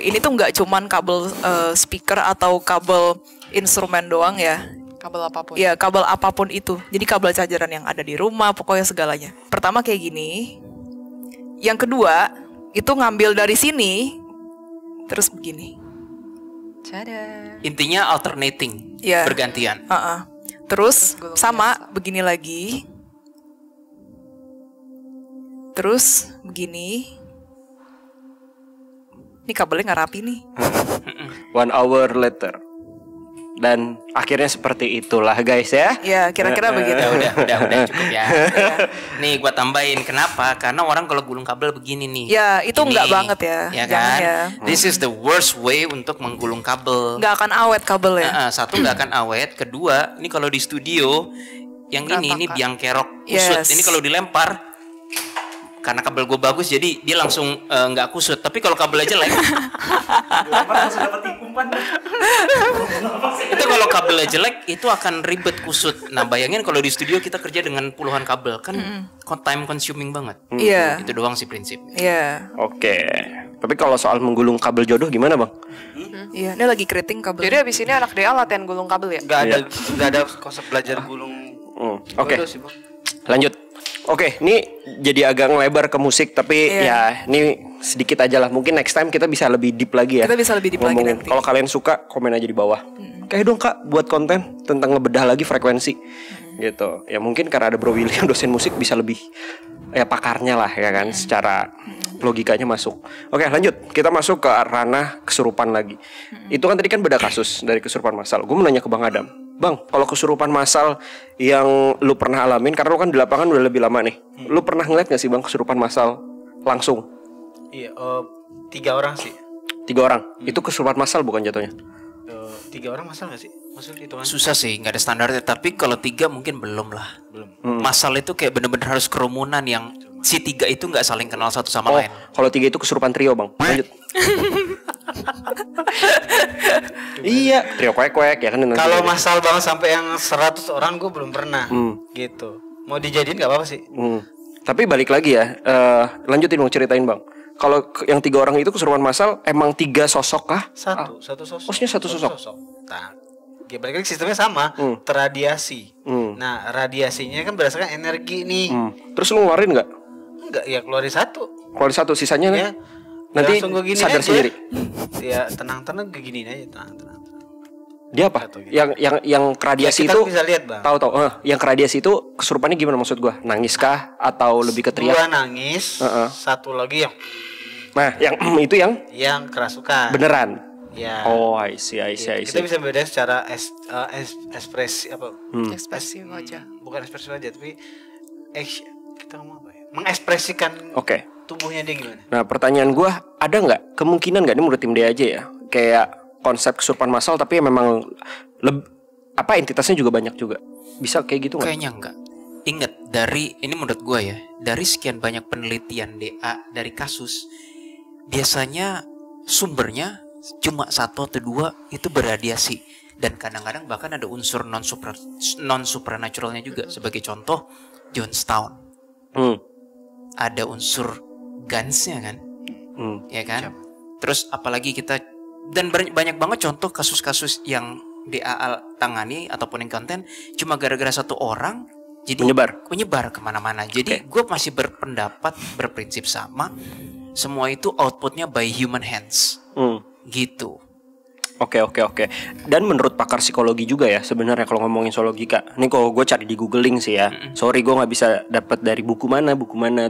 ini tuh nggak cuman kabel speaker atau kabel instrumen doang ya. Kabel apapun. Iya, kabel apapun itu. Jadi kabel chargeran yang ada di rumah, pokoknya segalanya. Pertama kayak gini. Yang kedua, itu ngambil dari sini terus begini. Tada. Intinya alternating, Iya. bergantian. Terus gulung sama biasa. begini lagi. Terus begini. Ini kabelnya nggak rapi nih. 1 hour later. Dan akhirnya seperti itulah guys ya. Ya, kira-kira begitu. Udah cukup ya. Nih gua tambahin kenapa? Karena orang kalau gulung kabel begini nih. Ya, itu Gini, enggak banget ya. Ya Jangan kan? ya. This is the worst way untuk menggulung kabel. Nggak akan awet kabel ya. Satu nggak akan awet. Kedua, ini kalau di studio yang ini Berantakan. biang kerok kusut. Yes. Ini kalau dilempar karena kabel gue bagus jadi dia langsung nggak kusut. Tapi kalau kabelnya jelek, itu kalau kabelnya jelek itu akan ribet kusut. Nah bayangin kalau di studio kita kerja dengan puluhan kabel kan time consuming banget. Iya. Itu doang sih prinsip. Iya. Oke. Tapi kalau soal menggulung kabel jodoh gimana bang? Iya, ini lagi keriting kabel. Jadi abis ini anak DA latihan gulung kabel ya? Nggak ada konsep belajar gulung. Oke. Jodoh sih, Bang. Lanjut. Oke, ini jadi agak ngelebar ke musik tapi ya ini sedikit aja lah. Mungkin next time kita bisa lebih deep lagi ya. Kita bisa lebih deep lagi Ngomongin. nanti. Kalau kalian suka komen aja di bawah. Kayak dong kak buat konten tentang ngebedah lagi frekuensi gitu. Ya mungkin karena ada Bro Willy yang dosen musik bisa lebih ya pakarnya lah ya kan secara logikanya masuk. Oke lanjut kita masuk ke ranah kesurupan lagi. Itu kan tadi kan beda kasus dari kesurupan massal. Gue mau nanya ke Bang Adam. Bang, kalau kesurupan massal yang lu pernah alamin, karena lu kan di lapangan udah lebih lama nih, lu pernah ngeliat gak sih bang kesurupan massal langsung? Iya, 3 orang sih. 3 orang, itu kesurupan massal bukan jatuhnya? 3 orang masal nggak sih? Maksudnya itu kan? Susah sih, nggak ada standarnya. Tapi kalau 3 mungkin belum lah. Belum. Massal itu kayak bener-bener harus kerumunan yang si 3 itu nggak saling kenal satu sama Oh, lain. kalau 3 itu kesurupan trio bang. Lanjut. Iya, trio kuek-kuek ya kan. Kalau masal banget sampai yang 100 orang gue belum pernah. Gitu. Mau dijadiin nggak apa-apa sih? Tapi balik lagi ya, lanjutin dong ceritain bang. Kalau yang 3 orang itu kesurupan massal emang 3 sosok kah? Satu sosok. Maksudnya satu sosok? Nah, ya balik lagi sistemnya sama, terradiasi. Nah, radiasinya kan berdasarkan energi nih. Terus lu ngeluarin nggak? Enggak, ya keluarin satu. Kalau 1 sisanya Ya. nanti Langsung gua gini sadar aja. sendiri. Ya tenang-tenang begini aja, tenang. Dia apa? Satu gitu. Yang radiasi Ya, kita itu bisa lihat, Bang. Tahu. Yang radiasi itu kesurupannya gimana maksud gua? Nangis kah atau lebih ke teriak? 2 nangis, satu lagi Nah, yang itu yang kerasukan. beneran. Ya. Oh, I see. Kita bisa bedain secara ekspresi apa? Ekspresi wajah. Bukan ekspresi wajah, tapi kita ngomong apa ya? Mengekspresikan Oke. tubuhnya dia gimana? Nah, pertanyaan gua ada nggak kemungkinan nggak ini menurut tim dia aja ya? Kayak konsep kesurupan massal tapi memang entitasnya juga banyak juga. Bisa kayak gitu nggak? Kayaknya enggak. Ingat ini menurut gue ya, dari sekian banyak penelitian DA dari kasus, biasanya sumbernya cuma 1 atau 2 itu berradiasi, dan kadang-kadang bahkan ada unsur non supranaturalnya juga. Sebagai contoh Jonestown, ada unsur gansnya kan, ya kan. Terus apalagi kita dan banyak banget contoh kasus-kasus yang DA tangani ataupun yang konten cuma gara-gara 1 orang jadi menyebar kemana-mana. Jadi gue masih berprinsip sama, semua itu outputnya by human hands gitu. Oke. Dan menurut pakar psikologi juga ya sebenarnya kalau ngomongin soal logika. Ini kalau gue cari di googling sih ya. Sorry gue nggak bisa dapat dari buku mana.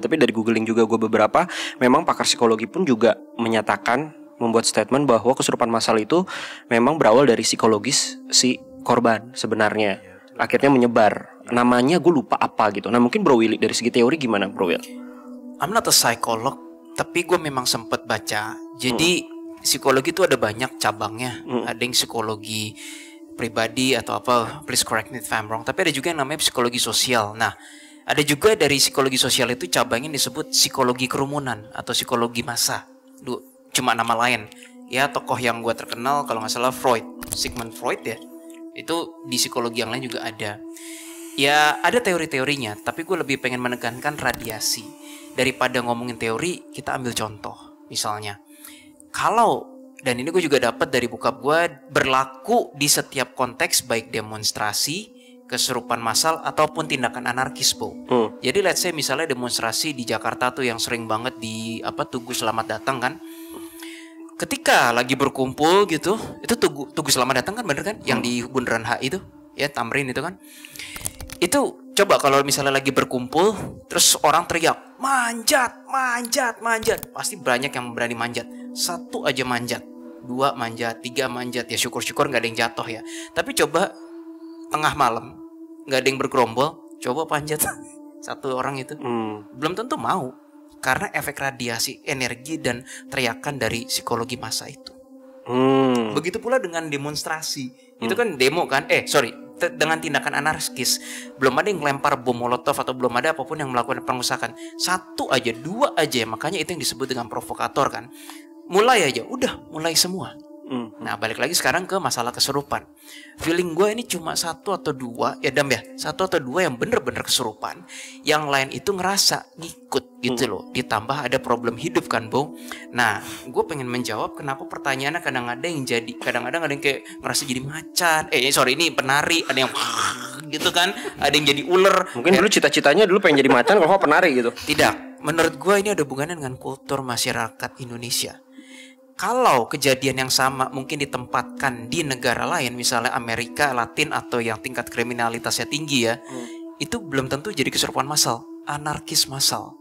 Tapi dari googling juga gue beberapa. Memang pakar psikologi pun juga menyatakan, membuat statement bahwa kesurupan massal itu memang berawal dari psikologis si korban sebenarnya. Akhirnya menyebar. Namanya gue lupa apa gitu. Nah mungkin Bro Willy dari segi teori gimana Bro Will? I'm not a psycholog, tapi gue memang sempat baca. Jadi psikologi itu ada banyak cabangnya. Ada yang psikologi pribadi atau apa, please correct me if I'm wrong. Tapi ada juga yang namanya psikologi sosial. Nah, ada juga dari psikologi sosial itu cabangnya disebut psikologi kerumunan atau psikologi massa. Cuma nama lain. Ya tokoh yang gue terkenal kalau nggak salah Freud, Sigmund Freud ya. Itu di psikologi yang lain juga ada. Ya ada teori-teorinya, tapi gue lebih pengen menekankan radiasi. Daripada ngomongin teori, kita ambil contoh. Misalnya, kalau, dan ini gue juga dapat dari bokap gue, berlaku di setiap konteks baik demonstrasi, kesurupan massal, ataupun tindakan anarkis, Bo. Jadi let's say misalnya demonstrasi di Jakarta tuh yang sering banget di Tugu Selamat Datang kan. Ketika lagi berkumpul gitu, itu Tugu Selamat Datang kan bener kan? Yang di Bundaran HI itu, ya Tamrin itu kan. Itu coba kalau misalnya lagi berkumpul terus orang teriak manjat, pasti banyak yang berani manjat. 1 aja manjat, 2 manjat, 3 manjat, ya syukur-syukur nggak ada yang jatuh ya. Tapi coba tengah malam nggak ada yang bergerombol, coba panjat 1 orang itu, belum tentu mau, karena efek radiasi energi dan teriakan dari psikologi massa itu. Begitu pula dengan demonstrasi. Itu kan demo kan? Dengan tindakan anarkis. Belum ada yang lempar bom molotov atau belum ada apapun yang melakukan pengusakan. 1 aja, 2 aja. Makanya itu yang disebut dengan provokator kan. Mulai aja, udah mulai semua. Nah balik lagi sekarang ke masalah kesurupan. Feeling gue ini cuma 1 atau 2 ya Dam ya, 1 atau 2 yang bener-bener kesurupan. Yang lain itu ngerasa ngikut gitu loh. Ditambah ada problem hidup kan Bo. Nah gue pengen menjawab kenapa pertanyaannya kadang-kadang ada yang kayak ngerasa jadi macan. Ini penari. Ada yang gitu kan. Ada yang jadi ular. Mungkin dulu cita-citanya dulu pengen jadi macan, kalau penari gitu. Tidak, menurut gue ini ada hubungannya dengan kultur masyarakat Indonesia. Kalau kejadian yang sama mungkin ditempatkan di negara lain, misalnya Amerika Latin atau yang tingkat kriminalitasnya tinggi ya, itu belum tentu jadi kesurupan massal, anarkis massal.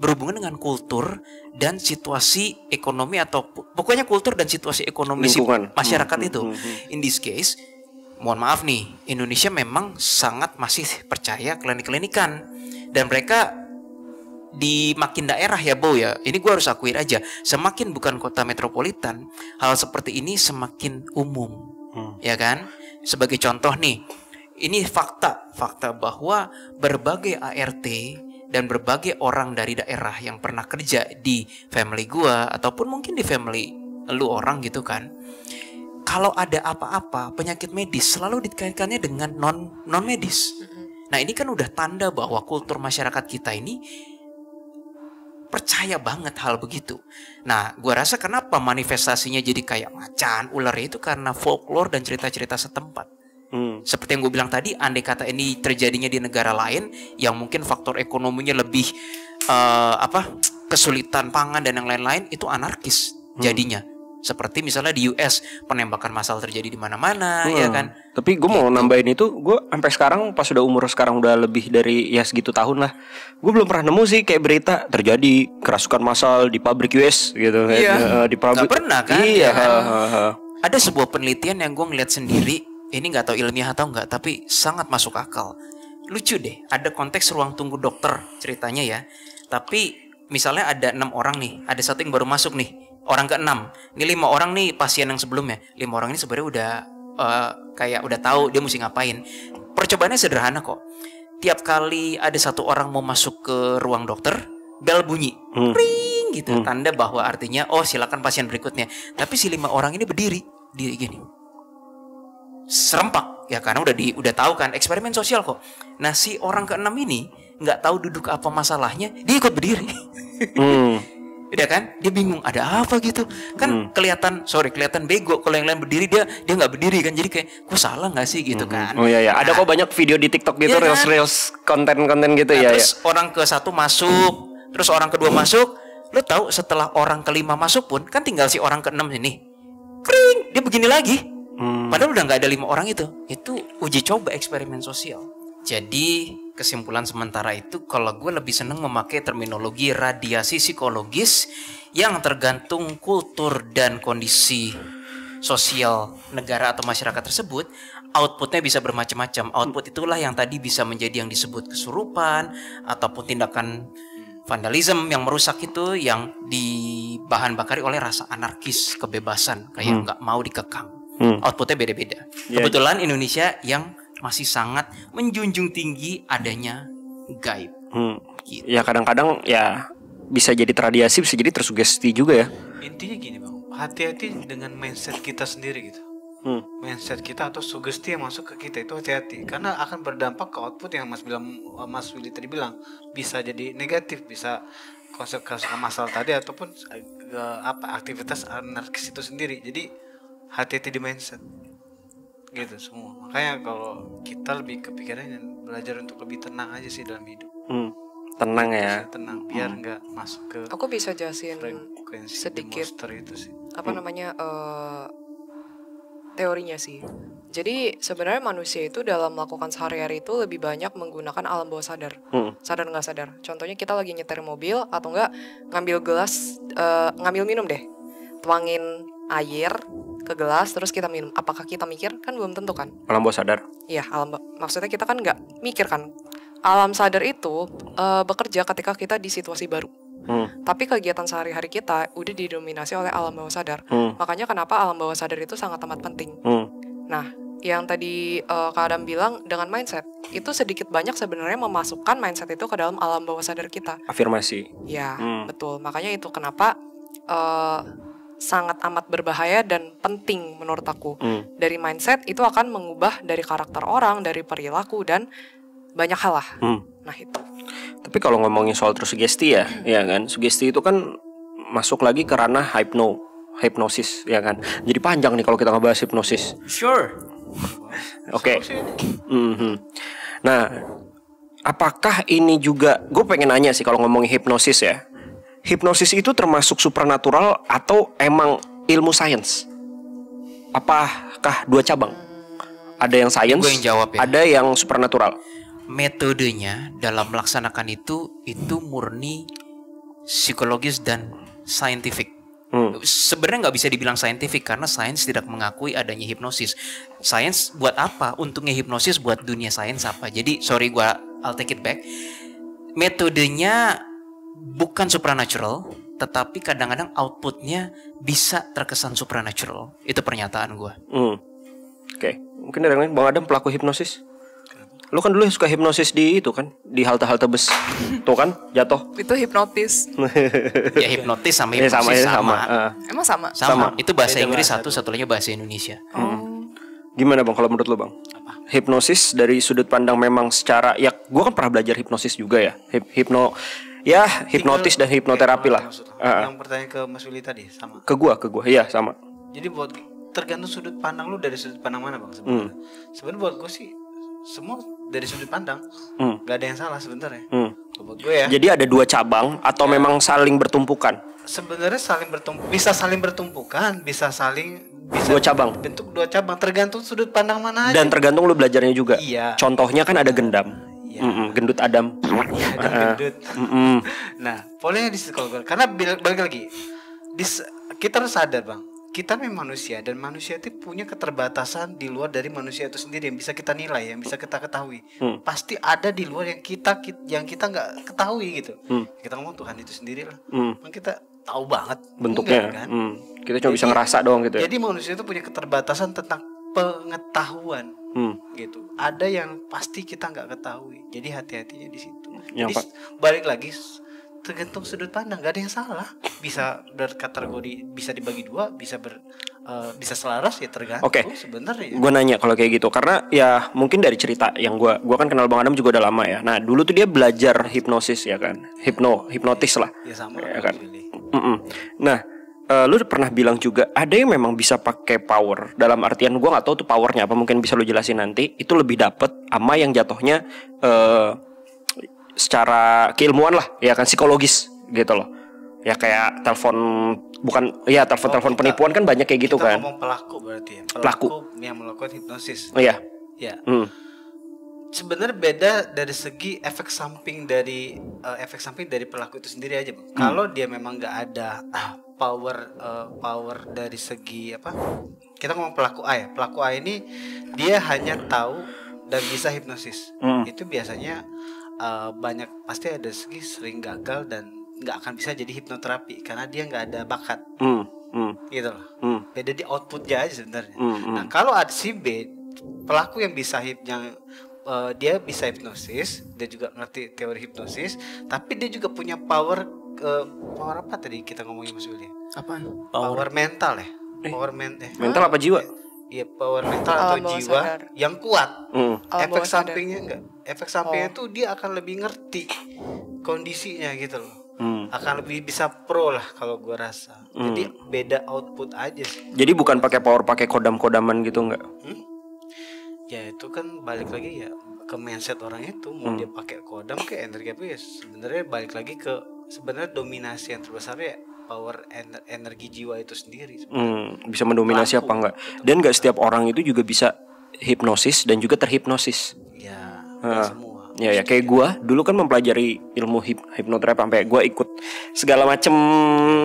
Berhubungan dengan kultur dan situasi ekonomi atau pokoknya kultur dan situasi ekonomi masyarakat itu. In this case, mohon maaf nih, Indonesia memang sangat masih percaya klinik-klinikan dan mereka di makin daerah ya Bo ya, ini gue harus akuin aja, semakin bukan kota metropolitan, hal seperti ini semakin umum, ya kan? Sebagai contoh nih, ini fakta bahwa berbagai ART dan berbagai orang dari daerah yang pernah kerja di family gue ataupun mungkin di family lu orang gitu kan, kalau ada apa-apa penyakit medis selalu dikaitkannya dengan non medis. Nah ini kan udah tanda bahwa kultur masyarakat kita ini percaya banget hal begitu. Nah, gua rasa kenapa manifestasinya jadi kayak macan, ular itu karena folklore dan cerita-cerita setempat. Seperti yang gue bilang tadi, andai kata ini terjadinya di negara lain yang mungkin faktor ekonominya lebih kesulitan pangan dan yang lain-lain, itu anarkis jadinya. Seperti misalnya di US, penembakan massal terjadi di mana-mana, ya kan? Tapi gue mau nambahin itu, gue sampai sekarang pas udah umur sekarang udah lebih dari ya segitu tahun lah, gue belum pernah nemu sih kayak berita terjadi kerasukan massal di pabrik US gitu. Iya. Di pabrik. Gak pernah kan? Iya. Ya kan? Ada sebuah penelitian yang gue ngeliat sendiri, ini nggak tahu ilmiah atau enggak, tapi sangat masuk akal. Lucu deh, ada konteks ruang tunggu dokter ceritanya ya. Tapi misalnya ada 6 orang nih, ada 1 yang baru masuk nih. Orang ke-6, ini 5 orang nih pasien yang sebelumnya. 5 orang ini sebenarnya udah kayak udah tahu dia mesti ngapain. Percobaannya sederhana kok. Tiap kali ada 1 orang mau masuk ke ruang dokter, bel bunyi, ring gitu, tanda bahwa artinya silakan pasien berikutnya. Tapi si 5 orang ini berdiri gini, serempak ya, karena udah tahu kan, eksperimen sosial kok. Nah si orang ke-6 ini nggak tahu duduk apa masalahnya, dia ikut berdiri. Udah kan, dia bingung ada apa gitu kan, kelihatan bego kalau yang lain berdiri, dia nggak berdiri kan, jadi kayak gue salah nggak sih gitu kan. Iya. Ada kok banyak video di TikTok gitu, ya reels konten gitu ya. Terus orang ke-1 masuk, terus orang ke-2 masuk, lo tahu setelah orang ke-5 masuk pun kan tinggal si orang ke-6 ini. pring, dia begini lagi. Padahal udah nggak ada 5 orang itu. Itu uji coba eksperimen sosial. Jadi kesimpulan sementara itu, kalau gue lebih seneng memakai terminologi radiasi psikologis yang tergantung kultur dan kondisi sosial negara atau masyarakat tersebut. Outputnya bisa bermacam-macam. Output itulah yang tadi bisa menjadi yang disebut kesurupan ataupun tindakan vandalisme yang merusak itu, yang dibahan bakari oleh rasa anarkis, kebebasan, kayak nggak mau dikekang. Outputnya beda-beda. Kebetulan Indonesia yang masih sangat menjunjung tinggi adanya gaib. Gitu. Ya kadang-kadang ya bisa jadi terradiasi, bisa jadi tersugesti juga ya. Intinya gini bang, hati-hati dengan mindset kita sendiri gitu. Mindset kita atau sugesti yang masuk ke kita itu hati-hati, karena akan berdampak ke output yang Mas Willy tadi bilang, bisa jadi negatif, bisa konsekuensi masalah tadi ataupun aktivitas anarkis itu sendiri. Jadi hati-hati di mindset gitu semua. Makanya kalau kita lebih kepikiran belajar untuk lebih tenang aja sih dalam hidup. Tenang ya. Tenang biar nggak masuk ke Aku bisa jelasin frekuensi sedikit monster itu sih. apa namanya teorinya sih. Jadi sebenarnya manusia itu dalam melakukan sehari-hari itu lebih banyak menggunakan alam bawah sadar. Sadar nggak sadar. Contohnya kita lagi nyetir mobil atau enggak ngambil gelas, ngambil minum deh. Tuangin air ke gelas terus kita minum. Apakah kita mikir? Kan belum tentu kan. Alam bawah sadar. Iya, maksudnya kita kan nggak mikir kan. Alam sadar itu bekerja ketika kita di situasi baru. Tapi kegiatan sehari-hari kita udah didominasi oleh alam bawah sadar. Makanya kenapa alam bawah sadar itu sangat amat penting. Nah, yang tadi Kak Adam bilang dengan mindset, itu sedikit banyak sebenarnya memasukkan mindset itu ke dalam alam bawah sadar kita. Afirmasi. Ya, betul. Makanya itu kenapa sangat amat berbahaya dan penting menurut aku. Dari mindset itu akan mengubah dari karakter orang, dari perilaku dan banyak hal lah. Nah itu. Tapi kalau ngomongin soal tersugesti ya, ya kan, sugesti itu kan masuk lagi ke ranah hipnosis, ya kan. Jadi panjang nih kalau kita ngebahas hipnosis. Sure. Oke. Nah, apakah ini juga, gue pengen nanya sih kalau ngomongin hipnosis ya. Hipnosis itu termasuk supranatural atau emang ilmu sains? Apakah dua cabang? Ada yang sains, Gue yang jawab ya. ada yang supranatural. Metodenya dalam melaksanakan itu murni psikologis dan scientific. Sebenarnya nggak bisa dibilang scientific karena sains tidak mengakui adanya hipnosis. Sains buat apa? Untungnya hipnosis buat dunia sains apa? Jadi sorry, I'll take it back. Metodenya bukan supernatural, tetapi kadang-kadang outputnya bisa terkesan supernatural. Itu pernyataan gue. Oke. Mungkin ada yang lain, Bang Adam pelaku hipnosis. Lu kan dulu suka hipnosis di itu kan, di halte-halte bus. Tuh kan, jatuh. Itu hipnotis. Ya hipnotis sama hipnosis sama. Emang sama? Sama. Itu bahasa Beda Inggris bahasa satu lagi bahasa Indonesia. Gimana Bang kalau menurut lu Bang? Hipnosis dari sudut pandang memang secara, ya gua kan pernah belajar hipnosis juga ya. Hipnotis dan hipnoterapi lah. Yang pertanyaan ke Mas Willy tadi sama. Ke gua, iya sama. Jadi buat tergantung sudut pandang lu, dari sudut pandang mana bang sebenarnya. Sebenarnya buat gue sih semua dari sudut pandang, nggak ada yang salah sebenarnya. Buat gue ya. Jadi ada dua cabang atau memang saling bertumpukan? Sebenarnya bisa saling bertumpukan, bisa dua cabang. Bentuk dua cabang tergantung sudut pandang mana aja. Dan tergantung lu belajarnya juga. Iya. Contohnya kan ada gendam. Gendut Adam. Gendut. Nah, polanya di situ kalau gue. Karena balik lagi, kita harus sadar bang, kita memang manusia dan manusia itu punya keterbatasan di luar dari manusia itu sendiri yang bisa kita nilai, yang bisa kita ketahui. Pasti ada di luar yang kita nggak ketahui gitu. Kita ngomong Tuhan itu sendiri lah. Kita tahu banget bentuknya. kan? Kita cuma bisa ngerasa doang gitu ya. Jadi manusia itu punya keterbatasan tentang pengetahuan. Gitu. Ada yang pasti kita nggak ketahui. Jadi hati-hatinya di situ. Jadi balik lagi, tergantung sudut pandang, gak ada yang salah. Bisa berkategori, bisa dibagi dua, bisa selaras ya tergantung sebenarnya. Gue nanya kalau kayak gitu karena ya mungkin dari cerita yang gue kan kenal Bang Adam juga udah lama ya. Nah dulu tuh dia belajar hipnosis ya kan, hipnotis lah. Ya sama ya kan. Nah lu pernah bilang juga ada yang memang bisa pakai power, dalam artian gue nggak tahu tuh powernya apa, mungkin bisa lu jelasin nanti. Itu lebih dapet ama yang jatuhnya secara keilmuan lah, ya kan, psikologis gitu loh. Ya kayak telepon, bukan ya telepon penipuan kan banyak kayak gitu kita kan. ngomong pelaku berarti ya. Pelaku yang melakukan hipnosis. Oh iya. Ya. Sebenarnya beda dari segi efek samping dari pelaku itu sendiri aja, Bang. Kalau dia memang nggak ada power dari segi apa? Kita ngomong pelaku A ya. Pelaku A ini dia hanya tahu dan bisa hipnosis. Itu biasanya banyak pasti ada segi sering gagal dan nggak akan bisa jadi hipnoterapi karena dia nggak ada bakat. Gitu loh. Beda di outputnya aja sebenarnya. Nah, kalau ada si B, pelaku yang bisa dia bisa hipnosis, dia juga ngerti teori hipnosis, tapi dia juga punya power apa tadi kita ngomongin Mas Willy? Apaan? Power mental ya. Mental apa jiwa? Iya, power mental atau jiwa sadar. yang kuat. Efek bawah sampingnya enggak. Efek sampingnya itu dia akan lebih ngerti kondisinya gitu loh. Akan lebih bisa pro lah kalau gua rasa. Jadi beda output aja sih. Jadi bukan pakai kodam-kodaman gitu enggak? Ya itu kan balik lagi ya ke mindset orang itu, mau dia pakai kodam ke energi apa ya, sebenarnya balik lagi ke sebenarnya dominasi yang terbesar ya power energi jiwa itu sendiri. Bisa mendominasi apa enggak? Dan enggak setiap orang itu juga bisa hipnosis dan juga terhipnosis. Ya, semua. Ya kayak gua dulu kan mempelajari ilmu hipnoterapi sampai gua ikut segala macem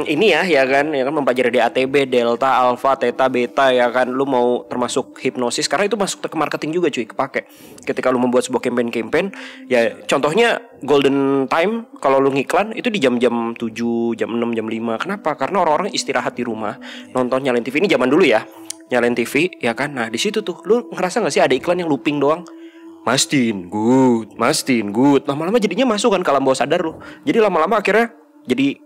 ini ya kan mempelajari DATB, delta, alpha, theta, beta ya kan. Lu mau termasuk hipnosis karena itu masuk ke marketing juga cuy, kepake. Ketika lu membuat sebuah campaign ya contohnya golden time kalau lu ngiklan itu di jam-jam 7, jam 6, jam 5. Kenapa? Karena orang-orang istirahat di rumah, nonton nyalain TV. Ini zaman dulu ya. Nyalain TV ya kan. Nah, di situ tuh lu ngerasa enggak sih ada iklan yang looping doang? Mastin good. Lama-lama jadinya masuk kan ke alam bawah sadar lu. Jadi lama-lama akhirnya jadi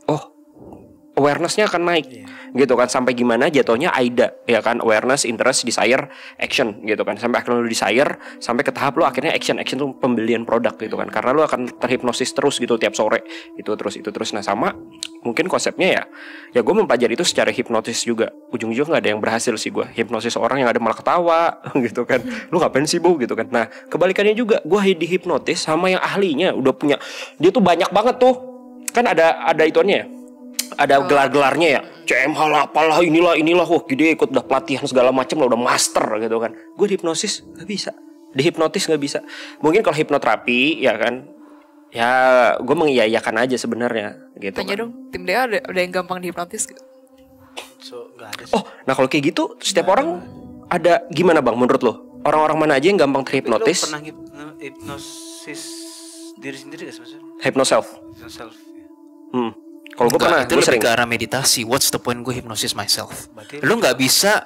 awareness-nya akan naik gitu kan, sampai gimana jatuhnya AIDA ya kan, awareness, interest, desire, action gitu kan, sampai akhirnya lu desire sampai ke tahap lu akhirnya action tuh pembelian produk gitu kan, karena lu akan terhipnosis terus gitu tiap sore itu terus. Nah sama mungkin konsepnya ya gue mempelajari itu secara hipnotis juga, ujung-ujungnya nggak ada yang berhasil sih gue hipnosis orang yang ada malah ketawa gitu kan, lu ngapain sih bu gitu kan. Nah kebalikannya juga gue dihipnotis sama yang ahlinya udah punya, dia tuh banyak banget tuh kan, ada ituannya ya, ada gelar-gelarnya ya, CMH lah, apalah, inilah, wah gede ikut udah pelatihan segala macam lah, udah master gitu kan. Gue dihipnosis nggak bisa, dihipnotis nggak bisa. Mungkin kalau hipnoterapi ya kan, ya gue mengiyakan aja sebenarnya gitu. Tanya kan. dong, tim dia ada yang gampang dihipnotis gitu? Nggak ada sih. Oh, nah kalau kayak gitu setiap orang ada gimana bang? Menurut lo orang-orang mana aja yang gampang terhipnotis? Lo pernah hipnosis diri sendiri gak sebenarnya? Hypnoself. Self. Kalau gue pernah, itu gue lebih sering. ke arah meditasi. What's the point gue hypnosis myself? Berarti Lu nggak bisa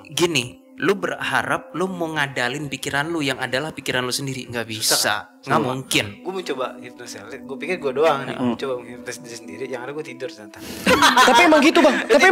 gini. Lu berharap lu mau ngadalin pikiran lu yang adalah pikiran lu sendiri, nggak bisa, nggak mungkin. Gue mau coba hipnosis. Gue pikir gue doang nih, coba hipnosis diri sendiri. Yang ada gue tidur ternyata. Tapi emang gitu bang, tapi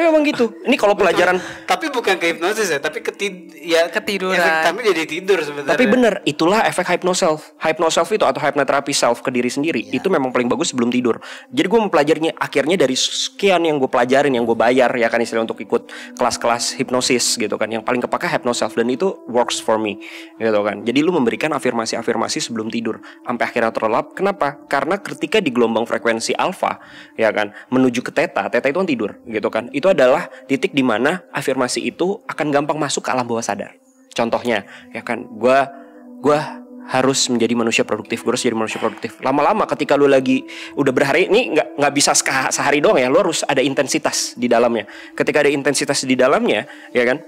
emang gitu. Ini kalau pelajaran. Tapi bukan ke hipnosis ya, tapi Ketiduran. Efek kami jadi tidur sebenarnya. Tapi bener, itulah efek hypnoself. Hypnoself itu atau hypnotherapy self ke diri sendiri, itu memang paling bagus sebelum tidur. Jadi gue mempelajarinya akhirnya dari sekian yang gue pelajarin, yang gue bayar ya kan istilah untuk ikut kelas-kelas hipnosis gitu kan. Yang paling kepake hypnoself dan itu works for me gitu kan. Jadi lu memberikan afirmasi-afirmasi sebelum tidur sampai akhirnya terlelap. Kenapa? Karena ketika di gelombang frekuensi alfa ya kan menuju ke theta itu kan tidur gitu kan. Itu adalah titik di mana afirmasi itu akan gampang masuk ke alam bawah sadar. Contohnya ya kan, gue harus menjadi manusia produktif, gue harus jadi manusia produktif. Lama-lama ketika lu lagi udah berhari, ini nggak bisa sehari doang ya, lu harus ada intensitas di dalamnya. Ketika ada intensitas di dalamnya ya kan,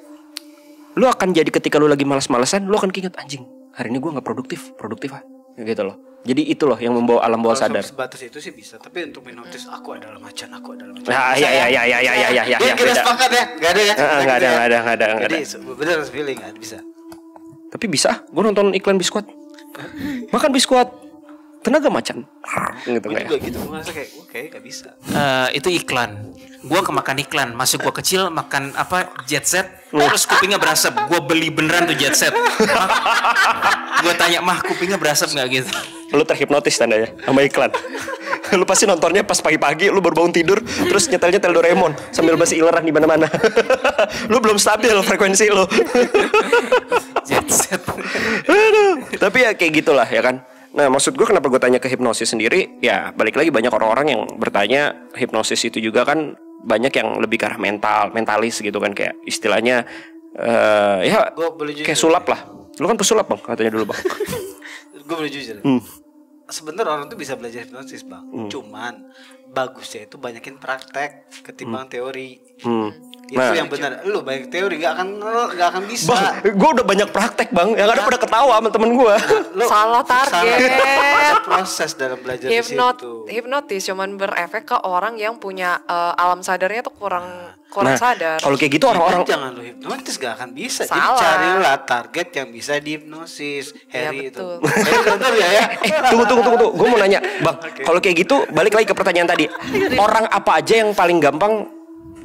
lu akan jadi ketika lu lagi malas-malesan, lu akan keinget anjing, hari ini gue nggak produktif ah, gitu loh. Jadi itu loh yang membawa alam bawah sadar. Kalau sebatas itu sih bisa, tapi untuk hipnotis aku adalah macan. Ya. Kita sepakat ya, nggak ada ya. Nggak ada. Jadi bener feeling nggak bisa. Tapi bisa, gue nonton iklan biskuit, makan biskuit, tenaga macan, gitu Gue kayak. juga gitu, gue ngerasa kayak oke nggak bisa. Itu iklan. Gua kemakan iklan. Masuk gua kecil makan apa jet set, terus kupingnya berasap. Gua beli beneran tuh jet set. Gua tanya mah kupingnya berasap nggak gitu. Lu terhipnotis tandanya sama iklan. Lu pasti nontonnya pas pagi-pagi, lu baru bangun tidur, terus nyetel Doraemon sambil masih ileran di mana-mana. Lu belum stabil frekuensi lu. Jet set. Aduh. Tapi ya kayak gitulah ya kan. Nah, maksud gue kenapa gue tanya ke hipnosis sendiri, ya balik lagi banyak orang-orang yang bertanya hipnosis itu juga kan banyak yang lebih ke arah mentalis gitu kan, kayak istilahnya ya kayak sulap lah. Lu kan pesulap bang, katanya dulu bang. Gue boleh jujur. Sebenarnya orang tuh bisa belajar hipnosis bang, cuman bagusnya itu banyakin praktek ketimbang teori. Itu yang benar. Lu banyak teori nggak akan bisa. Bang, gue udah banyak praktek bang, yang ada pada ketawa sama temen gue. Salah target. Ada proses dalam belajar di situ. Hipnotis cuman berefek ke orang yang punya alam sadarnya tuh kurang sadar. Kalau kayak gitu orang-orang Jangan lu hipnotis gak akan bisa. Salah. Jadi carilah target yang bisa dihipnosis. Harry itu. betul. Bentar ya. tunggu. Gue mau nanya, bang. Kalau kayak gitu, balik lagi ke pertanyaan tadi. Orang apa aja yang paling gampang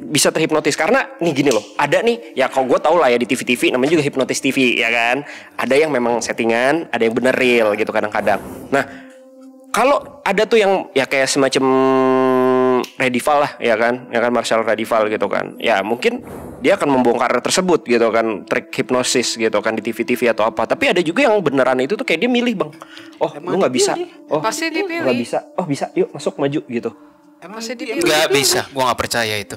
bisa terhipnotis? Karena nih gini loh, ada nih, ya kalau gue tau lah ya di TV-TV namanya juga hipnotis TV, ya kan. Ada yang memang settingan, ada yang bener real gitu kadang-kadang. Nah, kalau ada tuh yang ya kayak semacam Redival lah, ya kan Marshall Redival gitu kan. Ya mungkin dia akan membongkar tersebut gitu kan, trik hipnosis gitu kan di TV-TV atau apa. Tapi ada juga yang beneran itu tuh kayak dia milih bang. Oh lu nggak bisa. Oh Pasti dipilih. nggak bisa. Oh bisa. Yuk masuk maju gitu. Pasti dipilih. Nggak bisa, gue nggak percaya itu.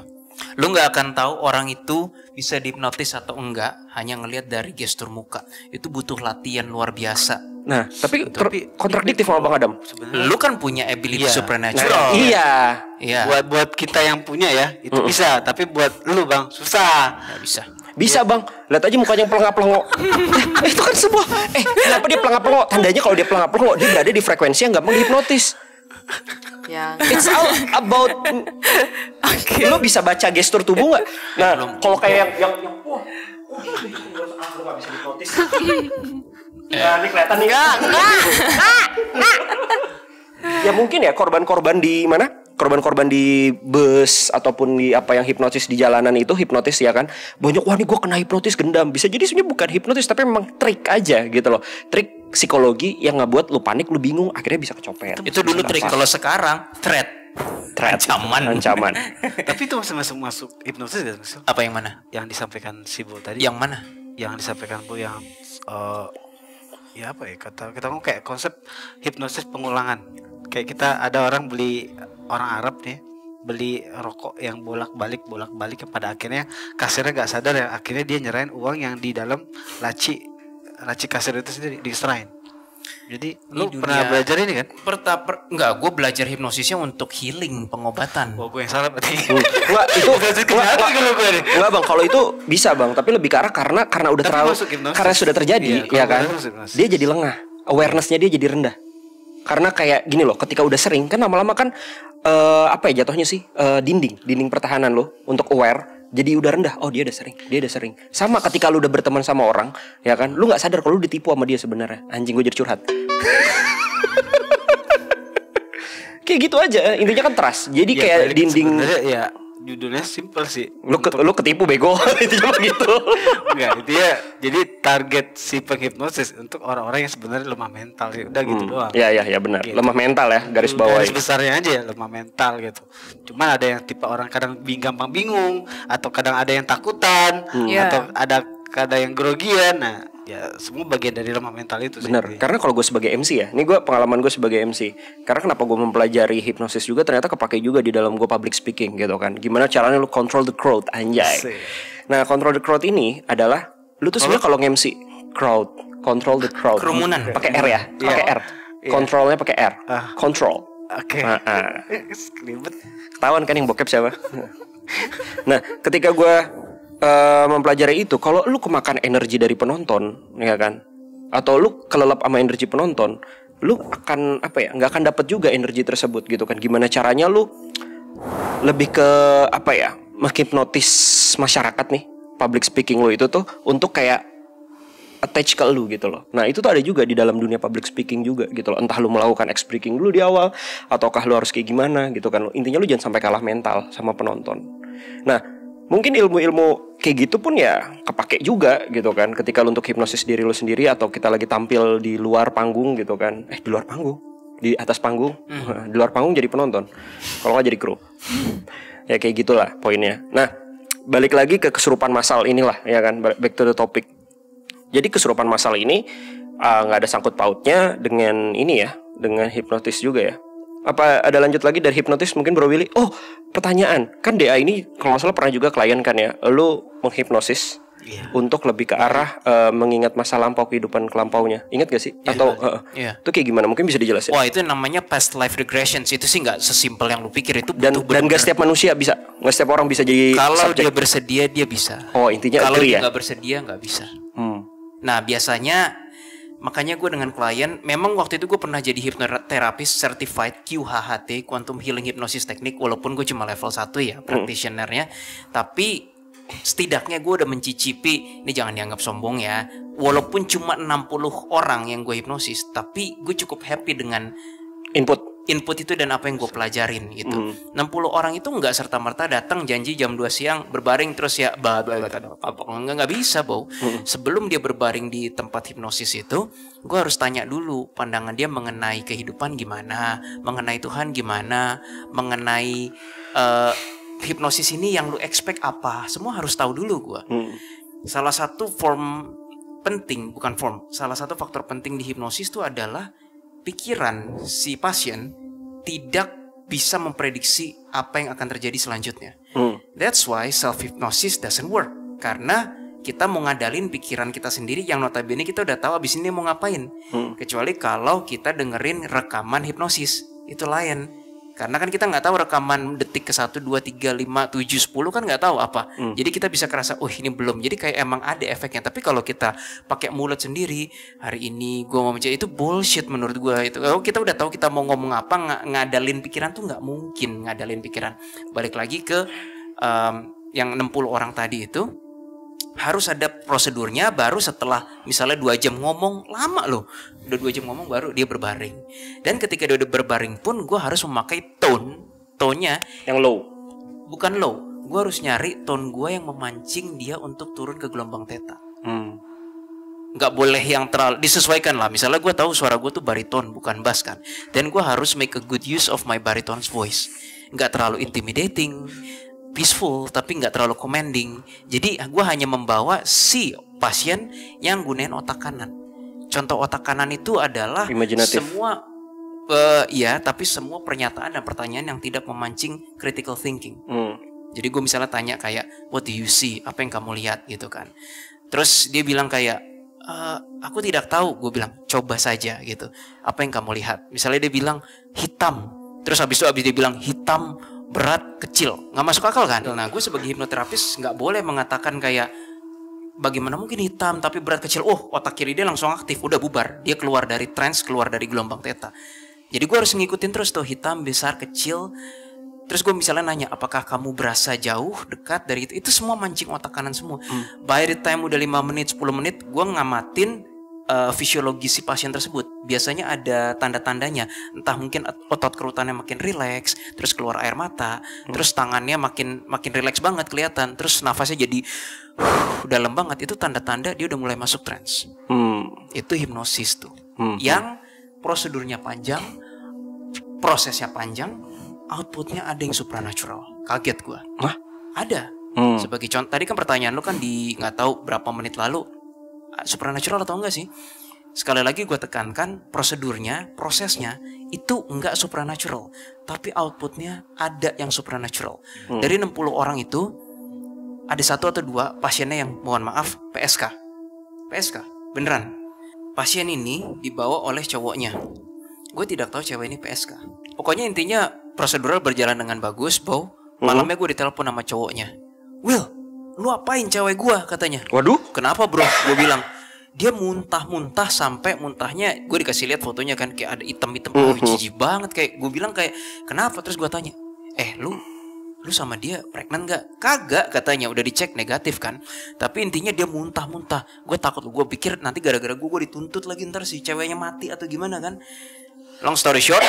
Lu nggak akan tahu orang itu bisa dihipnotis atau enggak hanya ngelihat dari gestur muka. Itu butuh latihan luar biasa. Nah tapi kontradiktif sama bang Adam. Lu kan punya ability Iya. supernatural. Iya. Iya. Buat kita yang punya ya itu bisa, tapi buat lu bang susah. Nggak bisa. Bisa bang, lihat aja mukanya yang pelengap-pelengok. Itu kan sebuah kenapa dia pelengap-pelengok? Tandanya kalau dia pelengap-pelengok dia berada di frekuensi yang gampang dihipnotis. It's all about Lu bisa baca gestur tubuh nggak? Nah, kalau kayak yang wah, lu nggak bisa dihipnotis. Nah, ini kelihatan nih. Enggak. Ya mungkin ya korban-korban di mana? Korban-korban di bus ataupun di apa yang hipnotis di jalanan itu hipnotis ya kan. Banyak wah nih gue kena hipnotis gendam. Bisa jadi sebenarnya bukan hipnotis tapi memang trik aja gitu loh. Trik psikologi yang ngebuat lu panik, lu bingung, akhirnya bisa kecopet. Itu dulu trik. Kalau sekarang threat. Ancaman. Tapi itu masuk hipnosis gak masuk? Apa yang mana? Yang disampaikan si Bo tadi. Yang mana? Yang disampaikan Bo yang ya apa ya kita mau kayak konsep hipnosis pengulangan. Kayak kita ada orang Arab nih beli rokok yang bolak-balik pada akhirnya kasirnya nggak sadar ya, akhirnya dia nyerahin uang yang di dalam laci kasir itu sendiri diserahin. Jadi lu pernah belajar ini kan? Enggak, gue belajar hipnosisnya untuk healing, pengobatan. Oh, gue yang salah berarti. Enggak, itu enggak bang, kalau itu bisa bang, tapi lebih ke arah karena udah terlalu karena sudah terjadi, ya kan? Dia jadi lengah, awarenessnya dia jadi rendah. Karena kayak gini loh, ketika udah sering kan lama-lama kan apa ya jatuhnya sih dinding pertahanan lo untuk aware jadi udah rendah. Oh dia udah sering. Sama ketika lu udah berteman sama orang, ya kan, lu nggak sadar kalau lu ditipu sama dia sebenarnya. Anjing gue jadi curhat. Kayak gitu aja, intinya kan trust. Jadi ya, kayak dinding. Ya judulnya simple sih. Lu ketipu bego. Itu cuma gitu. Enggak, itu ya. Jadi target si penghipnosis untuk orang-orang yang sebenarnya lemah mental sih. Udah gitu doang. Ya benar. Gitu. Lemah mental ya, garis bawah. Garis besarnya aja ya lemah mental gitu. Cuma ada yang tipe orang kadang gampang bingung, atau kadang ada yang takutan, atau ada yang grogian. Nah, ya semua bagian dari lemah mental itu sih. Bener, karena kalau gue sebagai MC ya, ini gue pengalaman gue sebagai MC. Karena kenapa gue mempelajari hipnosis juga ternyata kepake juga di dalam gue public speaking gitu kan. Gimana caranya lu control the crowd, anjay. Nah, control the crowd ini adalah lu tuh sebenarnya kalau nge-MC control the crowd. Kerumunan. Pakai R ya, pakai R. Kontrolnya pakai R. Control. Oke. Ribet. Ketahuan kan yang bokep siapa? Nah, ketika gue mempelajari itu, kalau lu kemakan energi dari penonton, ya kan, atau lu kelelap sama energi penonton, lu akan nggak akan dapat juga energi tersebut gitu kan. Gimana caranya lu lebih ke menghipnotis masyarakat nih, public speaking lu itu tuh untuk kayak attach ke lu gitu loh. Nah itu tuh ada juga di dalam dunia public speaking juga gitu loh. Entah lu melakukan speaking dulu di awal, ataukah lu harus kayak gimana gitu kan. Intinya lu jangan sampai kalah mental sama penonton. Nah mungkin ilmu-ilmu kayak gitu pun ya kepake juga gitu kan, ketika lu untuk hipnosis diri lu sendiri atau kita lagi tampil di luar panggung gitu kan. Di luar panggung, di atas panggung, di luar panggung jadi penonton, kalau nggak jadi kru. Ya kayak gitulah poinnya. Nah balik lagi ke kesurupan massal inilah ya kan, back to the topic. Jadi kesurupan massal ini nggak ada sangkut pautnya dengan ini ya, dengan hipnotis juga ya. Apa ada lanjut lagi dari hipnotis mungkin Bro Willy? Oh, pertanyaan. Kan DA ini kalau nggak salah pernah juga klien kan ya. Lu menghipnosis untuk lebih ke arah mengingat masa lampau, kehidupan kelampaunya. Ingat gak sih? Atau itu kayak gimana? Mungkin bisa dijelasin. Wah, itu namanya past life regressions. Itu sih nggak sesimpel yang lu pikir. Itu dan gak setiap manusia bisa, nggak setiap orang bisa jadi kalau subjek. Dia bersedia dia bisa. Oh, intinya kalau dia ya? nggak bersedia nggak bisa. Nah, biasanya makanya gue dengan klien, memang waktu itu gue pernah jadi hipnoterapis certified QHHT, Quantum Healing Hypnosis Technique, walaupun gue cuma level 1 ya practitioner-nya. Tapi setidaknya gue udah mencicipi, ini jangan dianggap sombong ya, walaupun cuma 60 orang yang gue hipnosis, tapi gue cukup happy dengan input itu dan apa yang gue pelajarin gitu. 60 orang itu nggak serta-merta datang janji jam 2 siang berbaring terus ya nggak bisa, Bo. Sebelum dia berbaring di tempat hipnosis itu, gue harus tanya dulu pandangan dia mengenai kehidupan gimana, mengenai Tuhan gimana, mengenai hipnosis ini yang lu expect apa. Semua harus tahu dulu gue. Salah satu salah satu faktor penting di hipnosis itu adalah pikiran si pasien tidak bisa memprediksi apa yang akan terjadi selanjutnya. That's why self-hypnosis doesn't work. Karena kita mau ngadalin pikiran kita sendiri yang notabene kita udah tahu abis ini mau ngapain. Kecuali kalau kita dengerin rekaman hipnosis, itu lain. Karena kan kita nggak tahu rekaman detik ke 1, 2, 3, 5, 7, 10 kan nggak tahu apa. Jadi kita bisa kerasa, oh ini belum. Jadi kayak emang ada efeknya. Tapi kalau kita pakai mulut sendiri, hari ini gue mau mencari, itu bullshit menurut gue. Itu kalau kita udah tahu kita mau ngomong apa, ngadalin pikiran tuh nggak mungkin ngadalin pikiran. Balik lagi ke yang 60 orang tadi itu. Harus ada prosedurnya, baru setelah misalnya 2 jam ngomong, lama loh. Udah 2 jam ngomong baru dia berbaring. Dan ketika dia udah berbaring pun gue harus memakai tone-nya yang low. Bukan low, gue harus nyari tone gue yang memancing dia untuk turun ke gelombang theta. Gak boleh yang terlalu, disesuaikan lah. Misalnya gue tahu suara gue tuh bariton bukan bass kan. Dan gue harus make a good use of my baritone's voice. Gak terlalu intimidating, peaceful, tapi nggak terlalu commanding. Jadi gue hanya membawa si pasien yang gunain otak kanan. Contoh otak kanan itu adalah imaginatif. Semua tapi semua pernyataan dan pertanyaan yang tidak memancing critical thinking. Jadi gue misalnya tanya kayak, what do you see? Apa yang kamu lihat gitu kan. Terus dia bilang kayak, aku tidak tahu. Gue bilang, coba saja gitu. Apa yang kamu lihat? Misalnya dia bilang hitam. Terus habis dia bilang hitam, berat, kecil, nggak masuk akal kan? Nah, gue sebagai hipnoterapis nggak boleh mengatakan kayak bagaimana mungkin hitam tapi berat, kecil. Oh, otak kiri dia langsung aktif, udah bubar, dia keluar dari trance, keluar dari gelombang theta. Jadi gue harus ngikutin terus tuh hitam, besar, kecil. Terus gue misalnya nanya, apakah kamu berasa jauh, dekat dari itu? Itu semua mancing otak kanan semua. By the time udah 5 menit, 10 menit, gue ngamatin fisiologi si pasien tersebut. Biasanya ada tanda-tandanya, entah mungkin otot kerutannya makin rileks, terus keluar air mata, terus tangannya makin rileks banget kelihatan, terus nafasnya jadi dalam banget. Itu tanda-tanda dia udah mulai masuk trance. Itu hipnosis tuh. Yang prosedurnya panjang, prosesnya panjang, outputnya ada yang supranatural. Kaget gua. Ada. Sebagai contoh, tadi kan pertanyaan lu kan di nggak tahu berapa menit lalu, supernatural atau enggak sih? Sekali lagi gue tekankan, prosedurnya, prosesnya itu enggak supernatural, tapi outputnya ada yang supernatural. Dari 60 orang itu ada 1 atau 2 pasiennya yang mohon maaf PSK beneran. Pasien ini dibawa oleh cowoknya. Gue tidak tahu cewek ini PSK. Pokoknya intinya prosedural berjalan dengan bagus, Bow. Malamnya gue ditelepon sama cowoknya. Will, lu apain cewek gue, katanya. Waduh, kenapa bro? Gue bilang, dia muntah-muntah sampai muntahnya, gue dikasih lihat fotonya kan kayak ada hitam-hitam, jijik banget. Kayak gue bilang kayak, kenapa? Terus gue tanya, lu sama dia pregnant gak? Kagak, katanya, udah dicek negatif kan. Tapi intinya dia muntah-muntah. Gue takut, gue pikir nanti gara-gara gue dituntut lagi ntar si ceweknya mati atau gimana kan. Long story short,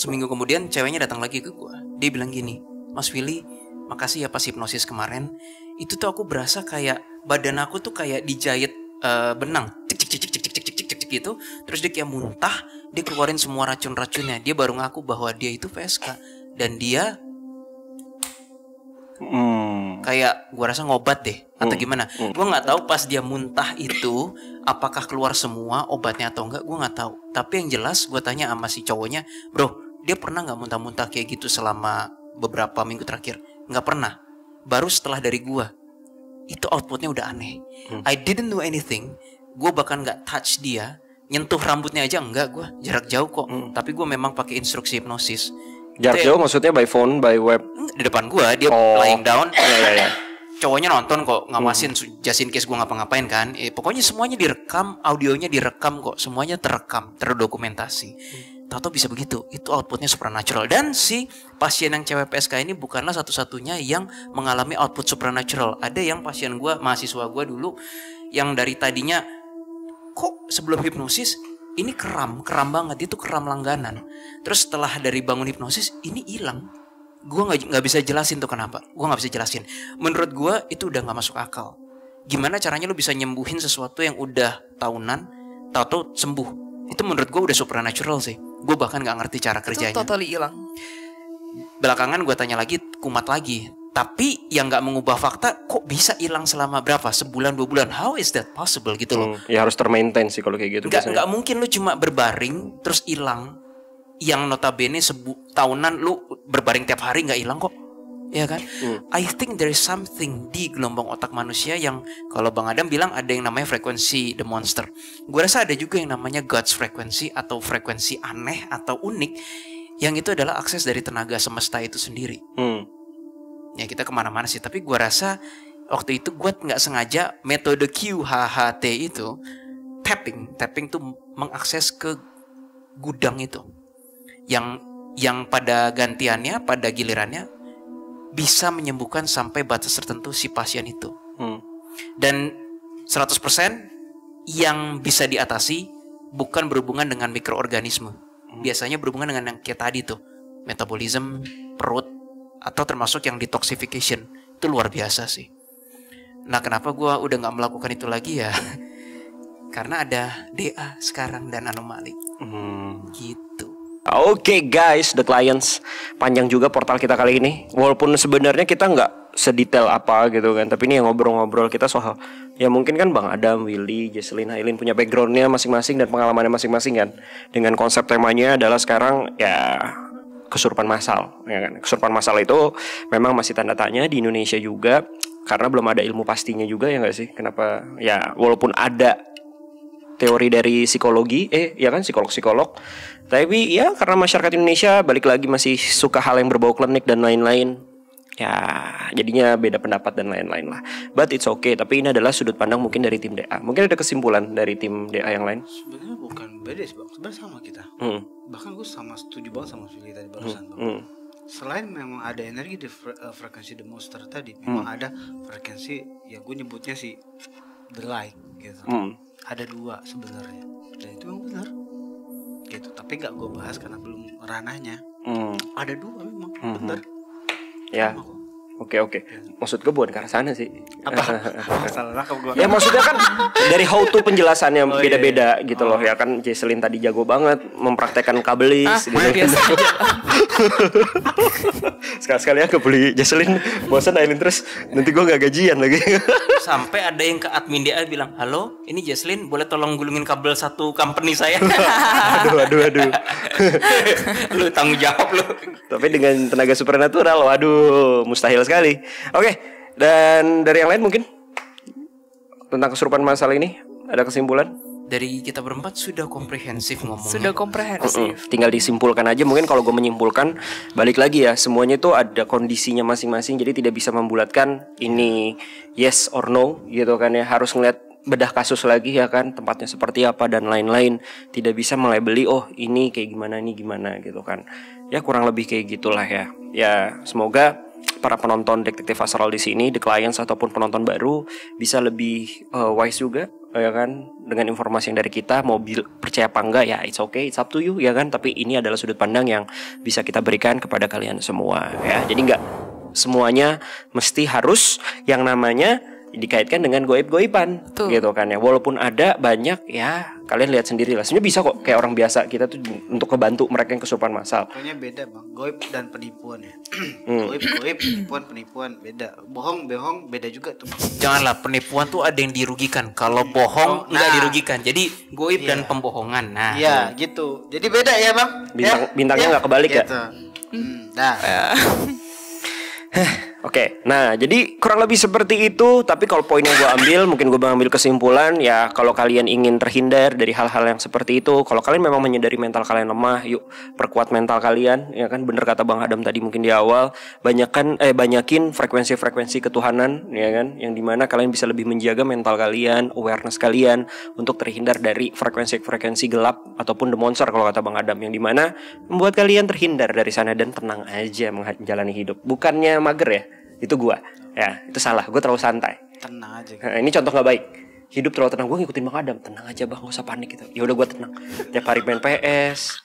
seminggu kemudian ceweknya datang lagi ke gue. Dia bilang gini, Mas Willy, makasih ya pas hipnosis kemarin. Itu tuh aku berasa kayak badan aku tuh kayak dijahit benang, cik gitu. Terus dia kayak muntah, dia keluarin semua racun-racunnya. Dia baru ngaku bahwa dia itu PSK dan dia kayak gua rasa ngobat deh. atau gimana. Gue nggak tahu pas dia muntah itu apakah keluar semua obatnya atau enggak, gue nggak tahu. Tapi yang jelas gue tanya sama si cowoknya, bro, dia pernah nggak muntah-muntah kayak gitu selama beberapa minggu terakhir? Nggak pernah. Baru setelah dari gue, itu outputnya udah aneh. I didn't do anything. Gue bahkan nggak touch dia, nyentuh rambutnya aja enggak, gue jarak jauh kok. Tapi gue memang pakai instruksi hipnosis. Jarak jauh maksudnya by phone, by web? Di depan gue, dia lying down. Ya. Cowoknya nonton kok, ngawasin just in case gue ngapa-ngapain kan. Pokoknya semuanya direkam, audionya direkam kok, semuanya terekam, terdokumentasi. Tahu-tahu bisa begitu, itu outputnya supernatural. Dan si pasien yang cewek PSK ini bukanlah satu-satunya yang mengalami output supernatural. Ada yang pasien gue, mahasiswa gue dulu, yang dari tadinya kok sebelum hipnosis ini kram banget, itu kram langganan. Terus setelah dari bangun hipnosis ini hilang. Gue nggak bisa jelasin tuh kenapa. Gue nggak bisa jelasin. Menurut gue itu udah nggak masuk akal. Gimana caranya lu bisa nyembuhin sesuatu yang udah tahunan, tahu-tahu sembuh? Itu menurut gue udah supernatural sih. Gue bahkan nggak ngerti cara kerjanya. Itu totally hilang. Belakangan gue tanya lagi, kumat lagi. Tapi yang nggak mengubah fakta, kok bisa hilang selama berapa? Sebulan, 2 bulan? How is that possible gitu loh? Ya harus termaintain sih kalau kayak gitu. Nggak mungkin lu cuma berbaring terus hilang. Yang notabene tahunan lu berbaring tiap hari nggak hilang kok, ya kan? I think there is something di gelombang otak manusia yang kalau Bang Adam bilang ada yang namanya frekuensi the monster. Gue rasa ada juga yang namanya God's frequency atau frekuensi aneh atau unik, yang itu adalah akses dari tenaga semesta itu sendiri. Ya kita kemana-mana sih, tapi gue rasa waktu itu gue nggak sengaja metode QHHT itu tapping tuh mengakses ke gudang itu, yang pada gantiannya, pada gilirannya bisa menyembuhkan sampai batas tertentu si pasien itu. Dan 100% yang bisa diatasi bukan berhubungan dengan mikroorganisme. Biasanya berhubungan dengan yang kayak tadi tuh, metabolisme, perut, atau termasuk yang detoxification. Itu luar biasa sih. Nah kenapa gue udah gak melakukan itu lagi ya? Karena ada DA sekarang dan anomali. Gitu. Oke guys, The Clients. Panjang juga portal kita kali ini. Walaupun sebenarnya kita nggak sedetail apa gitu kan, tapi ini yang ngobrol-ngobrol kita soal, ya mungkin kan Bang Adam, Willy, Jesselyn, Aileen punya backgroundnya masing-masing dan pengalamannya masing-masing kan. Dengan konsep temanya adalah sekarang ya kesurupan massal, ya kan. Kesurupan massal itu memang masih tanda tanya di Indonesia juga, karena belum ada ilmu pastinya juga, ya nggak sih? Kenapa? Ya walaupun ada teori dari psikologi, ya kan, psikolog-psikolog, tapi ya karena masyarakat Indonesia balik lagi masih suka hal yang berbau klinik dan lain-lain, ya jadinya beda pendapat dan lain-lain lah. But it's okay. Tapi ini adalah sudut pandang mungkin dari tim DA. Mungkin ada kesimpulan dari tim DA yang lain. Sebenarnya bukan beda sih Bang, sebenarnya sama kita. Bahkan gue sama setuju banget sama Willy tadi barusan Bang. Selain memang ada energi di frekuensi the monster tadi, memang ada frekuensi yang gue nyebutnya sih the light gitu. Ada 2 sebenarnya, dan itu memang benar gitu. Tapi nggak gue bahas karena belum ranahnya. Ada 2 memang benar. Ya. Oke. Maksud gue bukan ke arah sana sih. Apa? Salah nangkep gue. Ya maksudnya kan dari how to penjelasannya beda-beda gitu loh. Ya kan Jesselyn tadi jago banget mempraktekkan kabelis gitu. Biasa aja. Sekali-sekali aku beli Jesselyn, bosan Aileen terus nanti gue gak gajian lagi. Sampai ada yang ke admin DA bilang, halo, ini Jesselyn, boleh tolong gulungin kabel satu company saya? Aduh. Lu tanggung jawab lu. Tapi dengan tenaga supernatural, waduh, mustahil sekali. Oke, dan dari yang lain mungkin tentang kesurupan masalah ini ada kesimpulan? Dari kita berempat sudah komprehensif ngomongnya. Sudah komprehensif. Tinggal disimpulkan aja. Mungkin kalau gue menyimpulkan, balik lagi ya, semuanya itu ada kondisinya masing-masing. Jadi tidak bisa membulatkan ini yes or no gitu kan ya. Harus ngeliat bedah kasus lagi ya kan, tempatnya seperti apa dan lain-lain. Tidak bisa melabeli oh ini kayak gimana, ini gimana gitu kan. Ya kurang lebih kayak gitulah ya. Ya semoga para penonton Detektif Astral di sini, The Clients ataupun penonton baru bisa lebih wise juga ya kan, dengan informasi yang dari kita. Mau percaya apa enggak ya it's okay, it's up to you ya kan. Tapi ini adalah sudut pandang yang bisa kita berikan kepada kalian semua ya. Jadi enggak semuanya mesti harus yang namanya dikaitkan dengan goib-goiban gitu kan ya. Walaupun ada banyak ya, kalian lihat sendiri lah. Sebenarnya bisa kok kayak orang biasa kita tuh untuk ngebantu mereka yang kesurupan masal. Pokoknya beda bang, goib dan penipuan ya. Goib, penipuan beda. Bohong beda juga tuh. Janganlah, penipuan tuh ada yang dirugikan. Kalau bohong nggak dirugikan. Jadi goib dan pembohongan. Nah, iya gitu. Jadi beda ya bang. Bintangnya nggak kebalik gitu. ya. Nah. Oke, nah jadi kurang lebih seperti itu. Tapi kalau poin yang gue ambil, mungkin gue mengambil kesimpulan ya, kalau kalian ingin terhindar dari hal-hal yang seperti itu, kalau kalian memang menyadari mental kalian lemah, yuk perkuat mental kalian. Ya kan, bener kata Bang Adam tadi mungkin di awal, banyakin frekuensi-frekuensi ketuhanan, ya kan, yang dimana kalian bisa lebih menjaga mental kalian, awareness kalian untuk terhindar dari frekuensi-frekuensi gelap ataupun the monster kalau kata Bang Adam, yang dimana membuat kalian terhindar dari sana dan tenang aja menjalani hidup. Bukannya mager ya, itu gua ya, itu salah, gua terlalu santai, tenang aja. Nah, ini contoh nggak baik. Hidup terlalu tenang, gua ngikutin Bang Adam, tenang aja bang, gak usah panik gitu. Ya udah gua tenang, tiap hari main PS.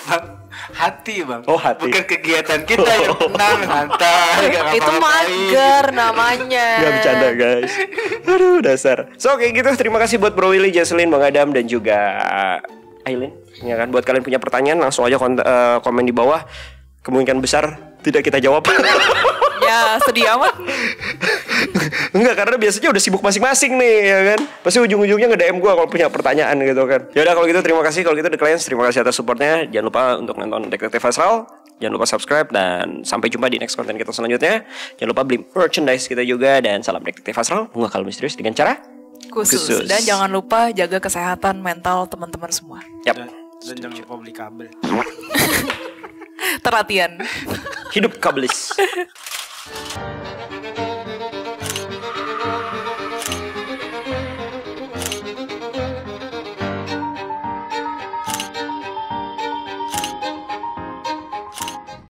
Bang, hati bang. Oh, hati. Bukan kegiatan kita yang tenang, santai. Itu mager namanya. Gak bercanda guys. Aduh dasar. So kayak gitu, terima kasih buat Bro Willy, Jesselyn, Bang Adam, dan juga Aileen. Ya kan, buat kalian punya pertanyaan langsung aja komen di bawah. Kemungkinan besar tidak kita jawab. Ya sedih amat. Enggak, karena biasanya udah sibuk masing-masing nih, ya kan. Pasti ujung-ujungnya nge-DM gue kalau punya pertanyaan gitu kan. Ya udah kalau gitu terima kasih, kalau gitu The Clients, terima kasih atas supportnya. Jangan lupa untuk nonton Detektif Astral, jangan lupa subscribe, dan sampai jumpa di next konten kita selanjutnya. Jangan lupa beli merchandise kita juga, dan salam Detektif Astral, bunga kalem misterius dengan cara khusus. Dan jangan lupa jaga kesehatan mental teman-teman semua. Yap. Dan jangan lupa beli kabel. Terlatihan. Hidup kabelis.